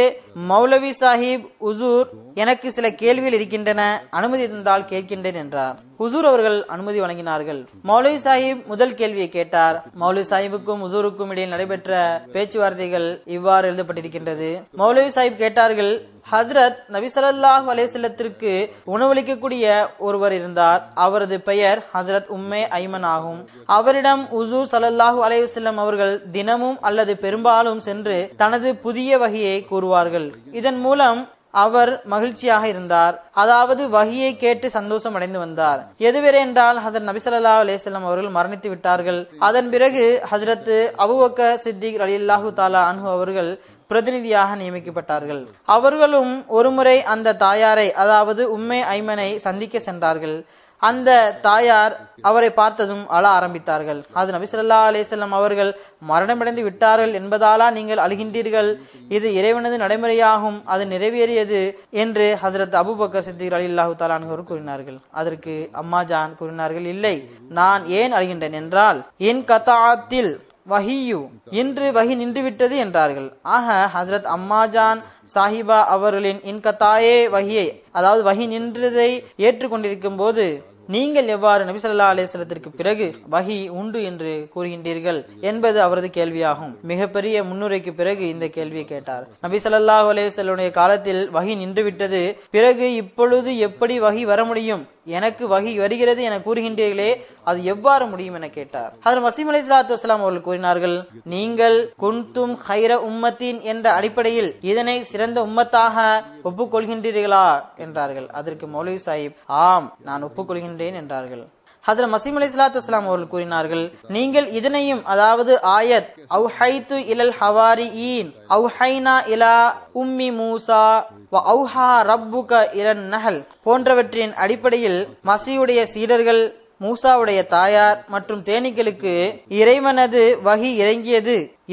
மௌலவி சாஹிப், ஹுசூர் எனக்கு சில கேள்விகள் இருக்கின்றன, அனுமதி தந்தால் கேட்கின்றேன் என்றார். ஹுசூர் அவர்கள் அனுமதி வழங்கினார்கள். மௌலவி சாஹிப் முதல் கேள்வியை கேட்டார். மௌலவி சாஹிபுக்கும் ஹுசூருக்கும் இடையில் நடைபெற்ற பேச்சுவார்த்தைகள் இவ்வாறு எழுதப்பட்டிருக்கின்றது. மௌலவி சாஹிப் கேட்டார்கள், ஹஜ்ரத் நபி ஸல்லல்லாஹு அலைஹி வஸல்லத்திற்கு உணவளிக்கக்கூடிய ஒருவர் இருந்தார். அவரது பெயர் ஹஜ்ரத் உம்மே ஐமன் ஆகும். அவரிடம் ஹுசூர் ஸல்லல்லாஹு அலைஹி வஸல்லம் அவர்கள் தினமும் அல்லது பெரும்பாலும் சென்று தனது புதிய வஹியை கூறுவார்கள். இதன் மூலம் அவர் மகிழ்ச்சியாக இருந்தார், அதாவது வஹியை கேட்டு சந்தோஷம் அடைந்து வந்தார். எதுவரை என்றால் ஹஜ்ரத் நபி ஸல்லல்லாஹு அலைஹி வஸல்லம் அவர்கள் மரணித்து விட்டார்கள். அதன் பிறகு ஹஜ்ரத் அபூபக்கர் சித்திக் ரலியல்லாஹு தஆலா அன்ஹு அவர்கள் பிரதிநிதியாக நியமிக்கப்பட்டார்கள். அவர்களும் ஒருமுறை அந்த தாயாரை, அதாவது உம்மே ஐமனை சந்திக்க சென்றார்கள். அந்த தாயார் அவரை பார்த்ததும் அழ ஆரம்பித்தார்கள். ஹஜ்ரத் நபி ஸல்லல்லாஹு அலைஹி வஸல்லம் அவர்கள் மரணமடைந்து விட்டார்கள் என்பதாலா நீங்கள் அழுகின்றீர்கள்? இது இறைவனது நடைமுறையாகும், அது நிறைவேறியது என்று ஹஜ்ரத் அபூபக்கர் சித்திக் ரலியல்லாஹு தஆலா அன்ஹு கூறினார்கள். அதற்கு அம்மாஜான் கூறினார்கள், இல்லை, நான் ஏன் அழுகின்றேன் என்றால் என் கதாத்தில் வஹியு, இன்று வஹி நின்றுவிட்டது என்றார்கள். ஆக ஹஜ்ரத் அம்மாஜான் சாஹிபா அவர்களின் இன்கத்தாயே வஹியை, அதாவது வஹி நின்றதை ஏற்றுக்கொண்டிருக்கும் போது நீங்கள் எவ்வாறு நபி ஸல்லல்லாஹு அலைஹி வஸல்லத்திற்கு பிறகு வஹி உண்டு என்று கூறுகின்றீர்கள் என்பது அவரது கேள்வியாகும். மிகப்பெரிய முன்னுரைக்கு பிறகு இந்த கேள்வியை கேட்டார். நபி ஸல்லல்லாஹு அலைஹி வஸல்லுடைய காலத்தில் வஹி நின்றுவிட்டது, பிறகு இப்பொழுது எப்படி வஹி வர முடியும்? எனக்கு வஹி வருகிறது என கூறுகின்றீர்களே, அது எவ்வாறு முடியும் என கேட்டார். ஹஜ்ரத் மஸீஹ் அலைஹிஸ்ஸலாத்து வஸ்ஸலாம் அவர்கள் கூறினார்கள், நீங்கள் குன்தும் கைர உம்மத்தின் என்ற அடிப்படையில் இதனை சிறந்த உம்மத்தாக ஒப்புக்கொள்கின்றீர்களா என்றார்கள். அதற்கு மௌலவி சாஹிப் ஆம், நான் ஒப்புக்கொள்கின்றேன் என்றார்கள். ஹஜ்ரத் மஸீஹ் அலைஹிஸ்ஸலாத்து வஸ்ஸலாம் அவர்கள் கூறினார்கள், நீங்கள் இதனையும், அதாவது ஆயத் அவ்ஹைது இலல் ஹவாரியின் அவ்ஹைனா இலா உம்மி மூசா வ அவ்ஹா ரப்புக இலன் நஹல் போன்றவற்றின் அடிப்படையில் மஸீஹுடைய சீடர்கள், மூசாவுடைய தாயார் மற்றும் தேனீக்களுக்கு இறைவனது வஹி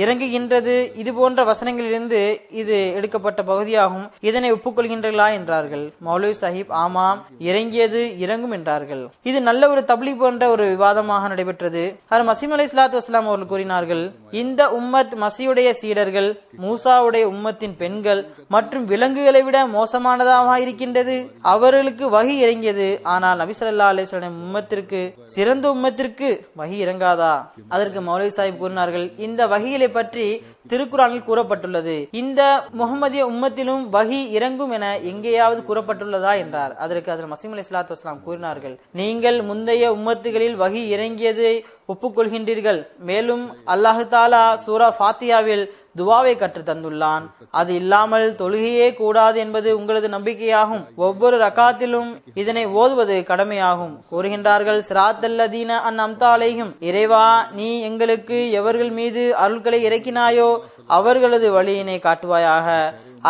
இறங்குகின்றது, இது போன்ற வசனங்களிலிருந்து இது எடுக்கப்பட்ட பகுதியாகும், இதனை ஒப்புக்கொள்கின்றீர்களா என்றார்கள். மௌலவி சாஹிப் ஆமாம், இறங்கியது இறங்கும் என்றார்கள். இது நல்ல ஒரு தப்லீக் போன்ற ஒரு விவாதமாக நடைபெற்றது. ஹஜ்ரத் மஸீஹ் அலைஹிஸ்ஸலாத்து வஸ்ஸலாம் அவர்கள் கூறினார்கள், இந்த உம்மத் மஸீஹுடைய சீடர்கள், மூசாவுடைய உம்மத்தின் பெண்கள் மற்றும் விலங்குகளை விட மோசமானதாக இருக்கின்றது. அவர்களுக்கு வஹி இறங்கியது, ஆனால் நபி ஸல்லல்லாஹு அலைஹி வஸல்லம் உம்மத்திற்கு, சிறந்த உம்மத்திற்கு வஹி இறங்காதா? அதற்கு மௌலவி சாஹிப் கூறினார்கள், இந்த வஹி பற்றி திருக்குரானில் கூறப்பட்டுள்ளது, இந்த முஹம்மதிய உம்மத்திலும் வஹி இறங்கும் என எங்கேயாவது கூறப்பட்டுள்ளதா என்றார். அதற்கு ஹஜ்ரத் மஸீஹ் அலைஹிஸ்ஸலாத்து வஸ்ஸலாம் கூறினார்கள், நீங்கள் முந்தைய உம்மத்துகளில் வஹி இறங்கியதை ஒப்புக்கொள்கின்றீர்கள். மேலும் அல்லாஹு தாலா சூரா ஃபாத்தியாவில் துவாவை கற்று தந்துள்ளான். அது இல்லாமல் தொழுகையே கூடாது என்பது உங்களது நம்பிக்கையாகும். ஒவ்வொரு ரகாத்திலும் இதனை ஓதுவது கடமையாகும். கூறுகின்றார்கள், சிராத்தல்லதீன அன்அம்த அலைஹிம், இறைவா நீ எங்களுக்கு எவர்கள் மீது அருள்களை இறக்கினாயோ அவர்களது வழியினை காட்டுவாயாக,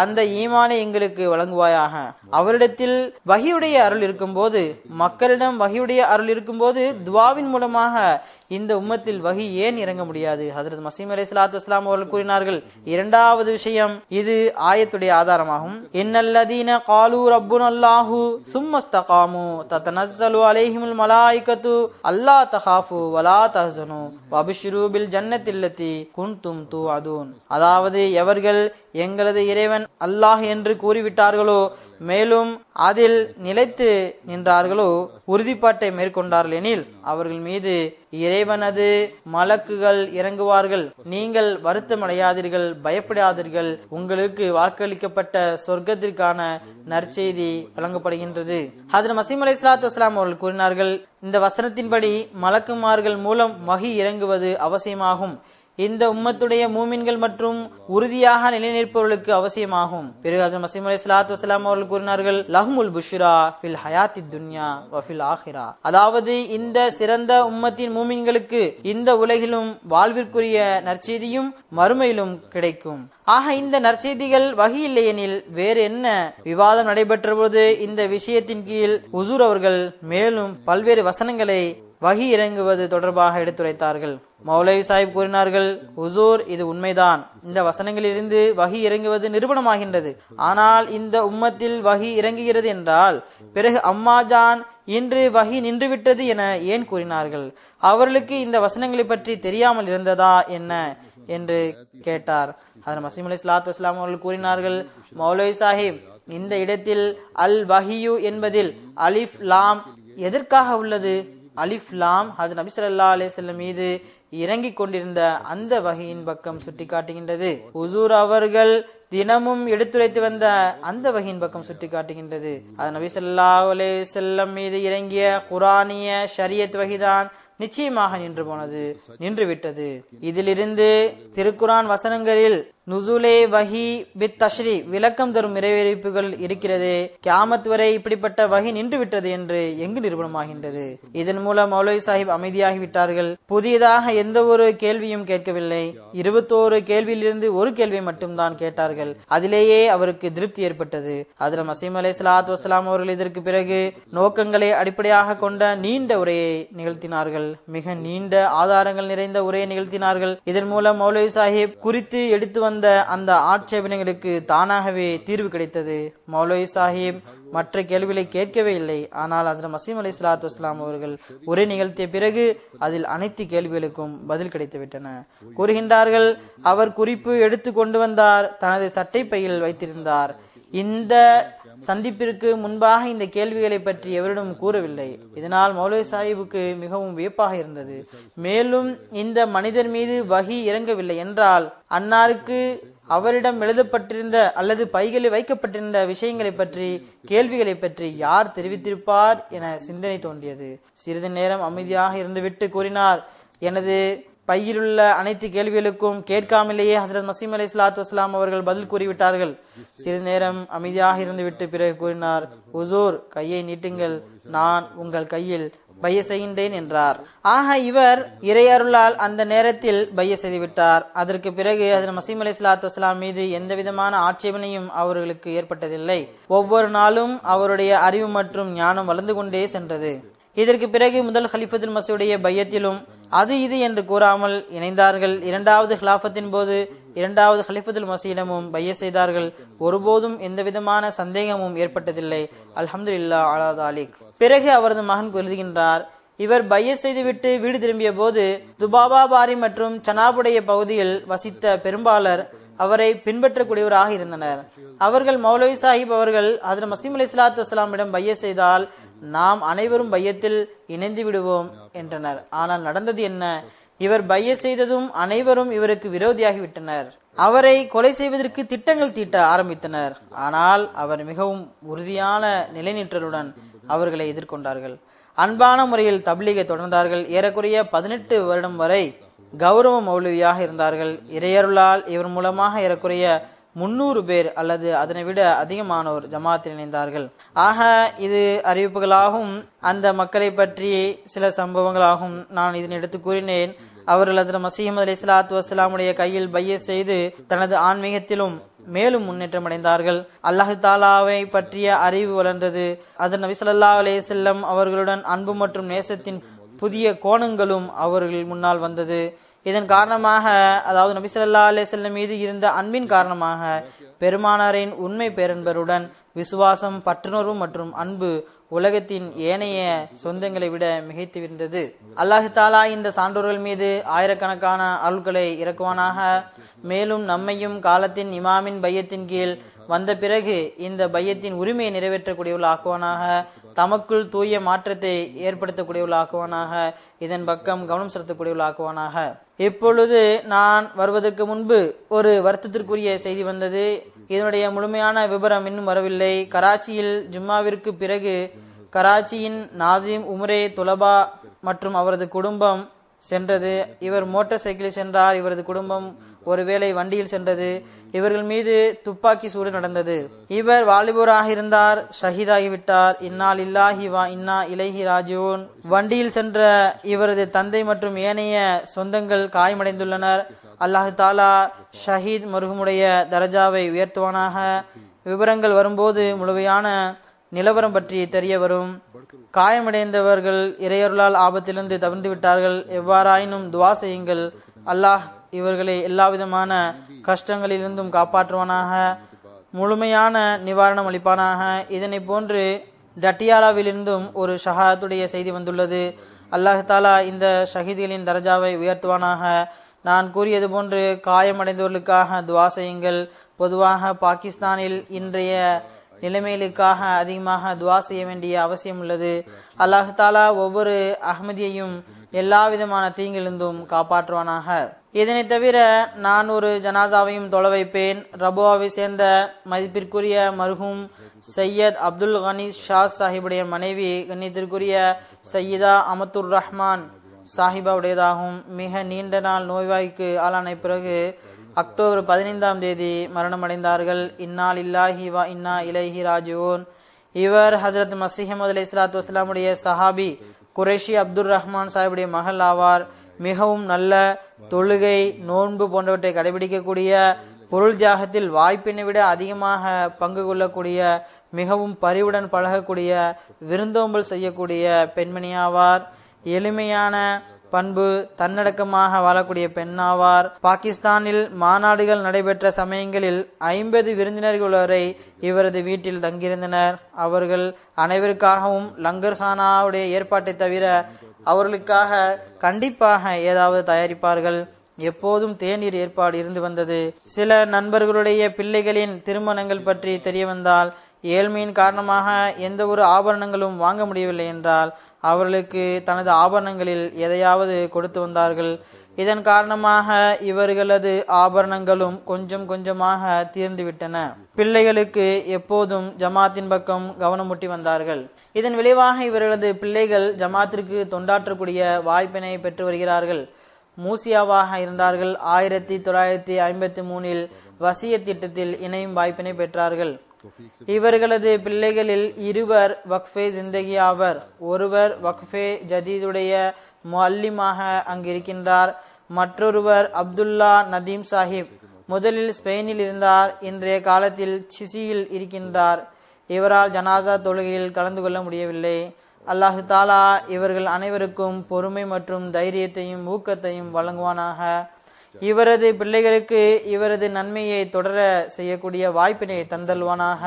அந்த ஈமானை எங்களுக்கு வழங்குவாயாக. அவரிடத்தில் வஹியுடைய அருள் இருக்கும்போது, மக்களிடம் வஹியுடைய அருள் இருக்கும்போது துவாவின் மூலமாக இந்த உம்மத்தில் வஹி ஏன் இறங்க முடியாது? ஹஜ்ரத் மஸீஹ் அலைஹிஸ்ஸலாத்து வஸ்ஸலாம் அவர்கள் கூறினார்கள், இரண்டாவது விஷயம், இது ஆயத்துடைய ஆதாரமாகும். இன்னல்லதீன காலு ரப்புனல்லாஹு சும்மஸ்தகாமு ததனஸ்ஸலு அலைஹிமுல் மலாயிகத்து அல்லா தகாஃபு வலா தஹ்ஸனு வபிஷ்ரு பில் ஜன்னத்தில்லதி குன்தும் துஅதுன். அதாவது எவர்கள் எங்களது இறைவன் அல்லாஹ் என்று கூறிவிட்டார்களோ, மேலும் அதில் நிலைத்து நின்றார்களோ, உறுதிப்பாட்டை மேற்கொண்டார்கள் எனில் அவர்கள் மீது இறைவனது மலக்குகள் இறங்குவார்கள். நீங்கள் வருத்தமடையாதீர்கள், பயப்படாதீர்கள், உங்களுக்கு வாக்களிக்கப்பட்ட சொர்க்கத்திற்கான நற்செய்தி வழங்கப்படுகின்றது. ஹஜ்ரத் மஸீஹ் அலைஹிஸ்ஸலாத்து வஸ்ஸலாம் அவர்கள் கூறினார்கள், இந்த வசனத்தின்படி மலக்குமார்கள் மூலம் வஹி இறங்குவது அவசியமாகும். இந்த உம்மத்துடைய மூமின்கள் மற்றும் உறுதியாக நிலைநிற்பவர்களுக்கு அவசியமாகும். பிறகு ஹஜ்ரத் மஸீஹ் அலைஹிஸ்ஸலாத்து வஸ்ஸலாம் அவர்கள் கூறினார்கள், லஹ்முல் புஷ்ரா ஃபில் ஹயாத்தித் துன்யா வ ஃபில் ஆখিরা, அதாவது இந்த சிறந்த உம்மத்தின் மூமின்களுக்கு இந்த உலகிலும் வாழ்விற்குரிய நற்செய்தியும் மறுமையிலும் கிடைக்கும். ஆக இந்த நற்செய்திகள் வஹி இல்லையெனில் வேறு என்ன? விவாதம் நடைபெற்ற போது இந்த விஷயத்தின் கீழ் ஹுசூர் அவர்கள் மேலும் பல்வேறு வசனங்களை வஹி இறங்குவது தொடர்பாக எடுத்துரைத்தார்கள். மௌலவி சாஹிப் கூறினார்கள், ஹுசூர், இது உண்மைதான், இந்த வசனங்களிலிருந்து வஹி இறங்குவது நிரூபணமாகின்றது. ஆனால் இந்த உம்மத்தில் வஹி இறங்குகிறது என்றால் பிறகு அம்மாஜான் இன்று வஹி நின்றுவிட்டது என ஏன் கூறினார்கள்? அவர்களுக்கு இந்த வசனங்களை பற்றி தெரியாமல் இருந்ததா என்ன என்று கேட்டார். ஹஜ்ரத் மஸீஹ் அலைஹிஸ்ஸலாத்து வஸ்ஸலாம் அவர்கள் கூறினார்கள், மௌலவி சாஹிப், இந்த இடத்தில் அல் வஹியு என்பதில் அலிஃப் லாம் எதற்காக உள்ளது? அலிஃப் லாம் ஹஜ்ரத் நபி ஸல்லல்லாஹு அலைஹி வஸல்லம் மீது இறங்கிக் கொண்டிருந்த அந்த வஹியின் பக்கம் சுட்டிக்காட்டுகின்றது. ஹுசூர் அவர்கள் தினமும் எடுத்துரைத்து வந்த அந்த வஹியின் பக்கம் சுட்டிக்காட்டுகின்றது. அது நபி ஸல்லல்லாஹு அலைஹி வஸல்லம் மீது இறங்கிய குரானிய ஷரியத் வஹிதான் நிச்சயமாக நின்று விட்டது. இதிலிருந்து திருக்குரான் வசனங்களில் நுசூலே வஹி பித் தஷ்ரி விளக்கம் தரும் நிறைவேறிப்புகள் இருக்கிறது. கியாமத் வரை இப்படிப்பட்ட வஹி நின்று விட்டது என்று எங்கு நிரூபணமாகின்றது? இதன் மூலம் மௌலவி சாஹிப் அமைதியாகிவிட்டார்கள். புதியதாக எந்த ஒரு கேள்வியும் கேட்கவில்லை. 21 கேள்வியிலிருந்து ஒரு கேள்வி மட்டும்தான் கேட்டார்கள். அதிலேயே அவருக்கு திருப்தி ஏற்பட்டது. ஹஜ்ரத் மஸீஹ் அலைஹிஸ்ஸலாத்து வஸ்ஸலாம் அவர்கள் இதற்கு பிறகு நோக்கங்களை அடிப்படையாக கொண்ட நீண்ட உரையை நிகழ்த்தினார்கள். மிக நீண்ட ஆதாரங்கள் நிறைந்த உரையை நிகழ்த்தினார்கள். இதன் மூலம் மௌலவி சாஹிப் குறித்து எடுத்து வந்த அந்த ஆட்சேபனைகளுக்கு தானாகவே தீர்வு கிடைத்தது. மௌலவி சாஹிப் மற்ற கேள்விகளை கேட்கவே இல்லை. ஆனால் ஹஜ்ரத் மஸீஹ் அலைஹிஸ்ஸலாத்து வஸ்ஸலாம் அவர்கள் உரை நிகழ்த்திய பிறகு அதில் அனைத்து கேள்விகளுக்கும் பதில் கிடைத்துவிட்டன. கூறுகின்றார்கள், அவர் குறிப்பு எடுத்து கொண்டு வந்தார், தனது சட்டை பையில் வைத்திருந்தார். இந்த சந்திப்பிற்கு முன்பாக இந்த கேள்விகளை பற்றி எவரிடம் கூறவில்லை. இதனால் மௌலவி சாஹிபுக்கு மிகவும் வியப்பாக இருந்தது. மேலும் இந்த மனிதர் மீது வஹி இறங்கவில்லை என்றால் அன்னாருக்கு அவரிடம் எழுதப்பட்டிருந்த அல்லது பைகளில் வைக்கப்பட்டிருந்த விஷயங்களை பற்றி கேள்விகளை பற்றி யார் தெரிவித்திருப்பார் என சிந்தனை தோன்றியது. சிறிது நேரம் அமைதியாக இருந்துவிட்டு கூறினார், எனது பையிலுள்ள அனைத்து கேள்விகளுக்கும் கேட்காமலேயே ஹசரத் மசீம் அலைஹிஸ்ஸலாத்து வஸ்ஸலாம் அவர்கள் பதில் கூறிவிட்டார்கள். சிறிது நேரம் அமைதியாக இருந்துவிட்டு பிறகு கூறினார், ஹுசூர் கையை நீட்டுங்கள், நான் உங்கள் கையில் பைய செய்கின்றேன் என்றார். ஆக இவர் இறையருளால் அந்த நேரத்தில் பைய செய்துவிட்டார். அதற்கு பிறகு ஹஜ்ரத் மசீம் அலைஹிஸ்ஸலாத்து வஸ்ஸலாம் மீது எந்த விதமான ஆட்சேபனையும் அவர்களுக்கு ஏற்பட்டதில்லை. ஒவ்வொரு நாளும் அவருடைய அறிவு மற்றும் ஞானம் வளர்ந்து கொண்டே சென்றது. இதற்கு பிறகு முதல் ஹலிஃபத்துல் மஸீஹுடைய பையத்திலும் அது இது என்று கூறாமல் இணைந்தார்கள். இரண்டாவது ஹிலாஃபத்தின் போது இரண்டாவது ஹலிஃபத்துல் மஸீஹிடமும் பைய செய்தார்கள். ஒருபோதும் எந்த விதமான சந்தேகமும் ஏற்பட்டதில்லை. அல்ஹம்துலில்லாஹ் அலா தாலிக். பிறகு அவரது மகன் எழுதுகின்றார், இவர் பைய செய்துவிட்டு வீடு திரும்பிய போது துபாபா பாரி மற்றும் சனாபுடைய பகுதியில் வசித்த பெரும்பாலர் அவரை பின்பற்றக்கூடியவராக இருந்தனர். அவர்கள் மௌலவி சாஹிப் அவர்கள் ஹஜ்ரத் மசீம் அலைஹிஸ்ஸலாத்து வஸ்ஸலாமிடம் பைய செய்தால் நாம் அனைவரும் பையத்தில் இணைந்து விடுவோம் என்றனர். ஆனால் நடந்தது என்ன? இவர் பைய செய்ததும் அனைவரும் இவருக்கு விரோதியாகிவிட்டனர். அவரை கொலை செய்வதற்கு திட்டங்கள் தீட்ட ஆரம்பித்தனர். ஆனால் அவர் மிகவும் உறுதியான நிலைநிற்றலுடன் அவர்களை எதிர்கொண்டார்கள். அன்பான முறையில் தப்லீகை தொடர்ந்தார்கள். ஏறக்குறைய 18 வருடம் வரை கௌரவ மௌலவியாக இருந்தார்கள். இறையருளால் இவர் மூலமாக ஏறக்குறைய 300 பேர் அல்லது அதனை விட அதிகமானோர் ஜமாத்தில் இணைந்தார்கள். ஆக இது அறிவிப்புகளாகவும் அந்த மக்களை பற்றி சில சம்பவங்களாகவும் நான் இதனை எடுத்து கூறினேன். அவர்கள் ஹஜ்ரத் மஸீஹ் அலைஹிஸ்ஸலாத்து வஸ்ஸலாமுடைய கையில் பைய செய்து தனது ஆன்மீகத்திலும் மேலும் முன்னேற்றம் அடைந்தார்கள். அல்லாஹ் தாலாவை பற்றிய அறிவு வளர்ந்தது. ஹஜ்ரத் நபி ஸல்லல்லாஹு அலைஹி வஸல்லம் அவர்களுடன் அன்பு மற்றும் நேசத்தின் புதிய கோணங்களும் அவர்கள் முன்னால் வந்தது. இதன் காரணமாக, அதாவது நபி ஸல்லல்லாஹு அலைஹி வஸல்லம் மீது இருந்த அன்பின் காரணமாக பெருமானாரின் உண்மை பேரன்பருடன் விசுவாசம், பற்றுணர்வு மற்றும் அன்பு உலகத்தின் ஏனைய சொந்தங்களை விட மிகைத்திருந்தது. அல்லாஹ் தாலா இந்த சான்றோர்கள் மீது ஆயிரக்கணக்கான அருள்களை இறக்குவானாக. மேலும் நம்மையும் காலத்தின் இமாமின் பையத்தின் கீழ் வந்த பிறகு இந்த பையத்தின் உரிமையை நிறைவேற்றக்கூடியவர்களாக்குவானாக. தமக்குள் தூய மாற்றத்தை ஏற்படுத்தக்கூடியவர்களாக்குவானாக. இதன் பக்கம் கவனம் செலுத்தக்கூடியவர்களாக்குவானாக. இப்பொழுது நான் வருவதற்கு முன்பு ஒரு வருத்தத்திற்குரிய செய்தி வந்தது. இதனுடைய முழுமையான விபரம் இன்னும் வரவில்லை. கராச்சியில் ஜும்மாவிற்கு பிறகு கராச்சியின் நாசிம் உமரே துலபா மற்றும் அவரது குடும்பம் சென்றது. இவர் மோட்டார் சைக்கிளில் சென்றார். இவரது குடும்பம் ஒருவேளை வண்டியில் சென்றது. இவர்கள் மீது துப்பாக்கி சூடு நடந்தது. இவர் வாலிபராக இருந்தார், ஷஹீதாகிவிட்டார். இன்னா லில்லாஹி வ இன்னா இலைஹி ராஜிஊன். வண்டியில் சென்ற இவரது தந்தை மற்றும் ஏனைய சொந்தங்கள் காயமடைந்துள்ளனர். அல்லாஹ் தாலா ஷஹீத் மருகமுடைய தரஜாவை உயர்த்துவானாக. விவரங்கள் வரும்போது முழுமையான நிலவரம் பற்றி தெரிய வரும். காயமடைந்தவர்கள் இறையருளால் ஆபத்திலிருந்து தவிர்த்து விட்டார்கள். எவ்வாறாயினும் துவா செய்யுங்கள். அல்லாஹ் இவர்களை எல்லா விதமான கஷ்டங்களிலிருந்தும் காப்பாற்றுவானாக, முழுமையான நிவாரணம் அளிப்பானாக. இதனை போன்று டட்டியாலாவிலிருந்தும் ஒரு ஷஹாத்துடைய செய்தி வந்துள்ளது. அல்லாஹ் தாலா இந்த ஷஹீதுகளின் தரஜாவை உயர்த்துவானாக. நான் கூறியது போன்று காயமடைந்தவர்களுக்காக துவா செய்யுங்கள். பொதுவாக பாகிஸ்தானில் இன்றைய நிலைமைகளுக்காக அதிகமாக துவா செய்ய வேண்டிய அவசியம் உள்ளது. அல்லாஹ் தாலா ஒவ்வொரு அஹ்மதியையும் எல்லா விதமான தீங்கிலிருந்தும் காப்பாற்றுவானாக. இதனை தவிர நான் ஒரு ஜனாசாவையும் தொழ வைப்பேன். ரபுவாவை சேர்ந்த மதிப்பிற்குரிய மர்ஹூம் சையத் அப்துல் கனி ஷா சாஹிபுடைய மனைவி கண்ணியத்திற்குரிய சையீதா அமத்துர் ரஹ்மான் சாஹிபாவுடையதாகும். மிக நீண்ட நாள் நோய்வாய்க்கு ஆளான பிறகு அக்டோபர் 15ஆம் தேதி மரணம் அடைந்தார்கள். இன்னா லில்லாஹி வ இன்னா இலைஹி ராஜிஊன். இவர் ஹஜ்ரத் மஸீஹ் மவ்ஊத் அலைஹிஸ்ஸலாத்து வஸ்ஸலாமுடைய சஹாபி குறைஷி அப்துல் ரஹ்மான் சாஹிபுடைய மகள் ஆவார். மிகவும் நல்ல தொழுகை, நோன்பு போன்றவற்றை கடைபிடிக்கக்கூடிய, பொருள் தியாகத்தில் வாய்ப்பினை விட அதிகமாக பங்கு கொள்ளக்கூடிய, மிகவும் பரிவுடன் பழகக்கூடிய, விருந்தோம்பல் செய்யக்கூடிய பெண்மணியாவார். எளிமையான பண்பு, தன்னடக்கமாக வாழக்கூடிய பெண்ணாவார். பாகிஸ்தானில் மாநாடுகள் நடைபெற்ற சமயங்களில் 50 விருந்தினர்கள் வரை இவரது வீட்டில் தங்கியிருந்தனர். அவர்கள் அனைவருக்காகவும் லங்கர்கானாவுடைய ஏற்பாட்டை தவிர அவர்களுக்காக கண்டிப்பாக ஏதாவது தயாரிப்பார்கள். எப்போதும் தேநீர் ஏற்பாடு இருந்து வந்தது. சில நண்பர்களுடைய பிள்ளைகளின் திருமணங்கள் பற்றி தெரிய வந்தால், ஏழ்மையின் காரணமாக எந்த ஒரு ஆபரணங்களும் வாங்க முடியவில்லை என்றால் அவர்களுக்கு தனது ஆபரணங்களில் எதையாவது கொடுத்து வந்தார்கள். இதன் காரணமாக இவர்களது ஆபரணங்களும் கொஞ்சம் கொஞ்சமாக தீர்ந்துவிட்டன. பிள்ளைகளுக்கு எப்போதும் ஜமாத்தின் பக்கம் கவனமூட்டி வந்தார்கள். இதன் விளைவாக இவர்களது பிள்ளைகள் ஜமாத்திற்கு தொண்டாற்றக்கூடிய வாய்ப்பினை பெற்று வருகிறார்கள். மூசியாவாக இருந்தார்கள். 1953 வசிய திட்டத்தில் இணையும் வாய்ப்பினை பெற்றார்கள். இவர்களது பிள்ளைகளில் 2 வக்ஃபே ஜிந்தகி ஆவர். ஒருவர் வக்ஃபே ஜதீதுடைய முஅல்லிமாக அங்கிருக்கின்றார். மற்றொருவர் அப்துல்லா நதீம் சாஹிப். முதலில் ஸ்பெயினில் இருந்தார். இன்றைய காலத்தில் சிசியில் இருக்கின்றார். இவரால் ஜனாசா தொழுகையில் கலந்து கொள்ள முடியவில்லை. அல்லாஹு தாலா இவர்கள் அனைவருக்கும் பொறுமை மற்றும் தைரியத்தையும் ஊக்கத்தையும் வழங்குவானாக. இவரது பிள்ளைகளுக்கு இவரது நன்மையை தொடர செய்யக்கூடிய வாய்ப்பினை தந்தல்வானாக.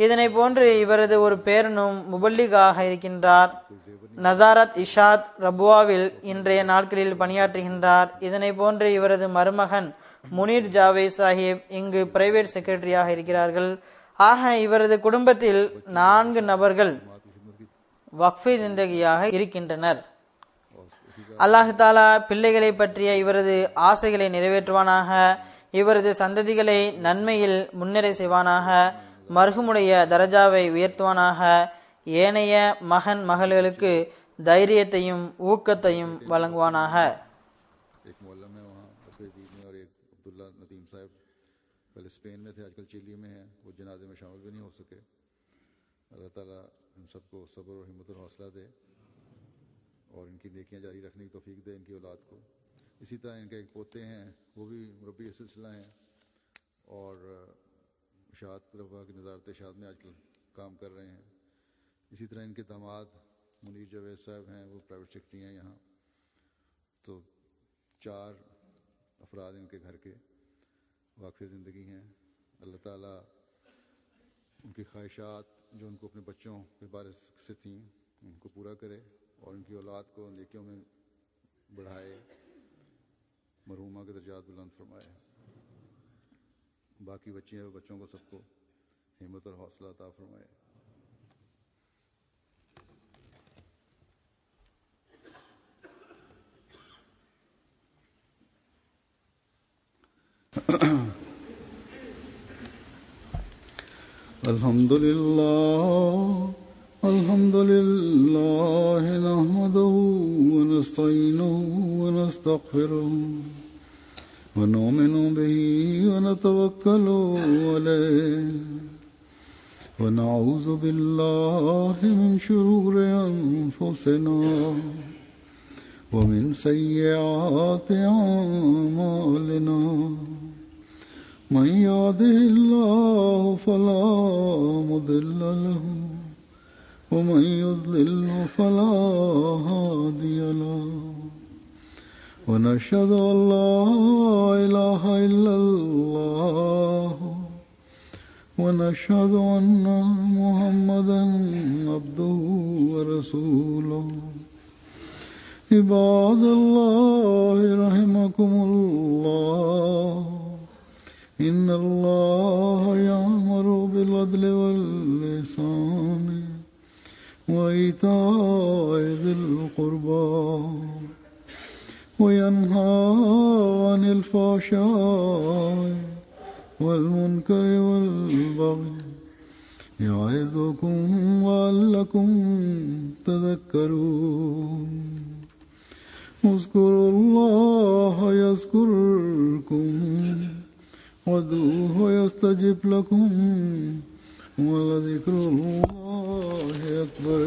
இதனை போன்று இவரது ஒரு பேரனும் முபல்லிகாக இருக்கின்றார். நசாரத் இஷாத் ரபுவாவில் இன்றைய நாட்களில் பணியாற்றுகின்றார். இதனை போன்று இவரது மருமகன் முனீர் ஜாவே சாஹிப் இங்கு பிரைவேட் செக்ரட்டரியாக இருக்கிறார்கள். ஆக இவரது குடும்பத்தில் 4 நபர்கள் வக்ஃபே ஜிந்தகியாக இருக்கின்றனர். அல்லாஹு தாலா பிள்ளைகளை பற்றிய இவரது ஆசைகளை நிறைவேற்றுவானாக. இவரது சந்ததிகளை நன்மையில் முன்னேற செய்வானாக. மர்ஹூமுடைய தரஜாவை உயர்த்துவானாக. ஏனைய மகன் மகள்களுக்கு தைரியத்தையும் ஊக்கத்தையும் வழங்குவானாக.
स्पेन में थे, आजकल चिली में हैं. वो जनाजे में शामिल भी नहीं हो सके. अल्लाह ताला इन सबको सब्र और हिम्मत और हौसला दे और इनकी नेकियां जारी रखने की तौफीक दे इनकी औलाद को. इसी तरह इनके एक पोते हैं, वो भी मुरब्बी सिलसिला हैं और शाद रफा की नज़ारत शाद में आजकल काम कर रहे हैं. इसी तरह इनके दामाद मुनीर जावेद साहब हैं, वो प्राइवेट सेक्रेटरी हैं यहाँ. तो 4 अफराद इनके घर के वाक़फ़े ज़िंदगी हैं. अल्लाह ताला उनकी ख्वाहिशात जो उनको अपने बच्चों के बारे से थीं उनको पूरा करे और उनकी औलाद को नेकियों में बढ़ाए, मरहूमा के दर्जात बुलंद फरमाए. बाकी बच्चों को सबको हिम्मत और हौसला अता फरमाए. अल्हम्दुलिल्लाह नहमदुहु व नस्तईनुहु व नस्तगफिरुहु व नुमिनु बिही व नतवक्कलु अलैहि व नऊज़ु बिल्लाहि मिन शुरूरि अनफुसिना व मिन सय्यिआति अमालिना. من يهده الله فلا مضل له ومن يضلل فلا هادي له. ونشهد أن لا إله إلا الله ونشهد أن محمدا عبده ورسوله. عباد الله رحمكم الله. إن الله يأمر بالعدل والإحسان وإيتاء ذي القربى وينهى عن الفحشاء والمنكر والبغي يعظكم لعلكم تذكرون. اذكروا الله يذكركم وادعوه يستجب لكم ولذكر الله أكبر.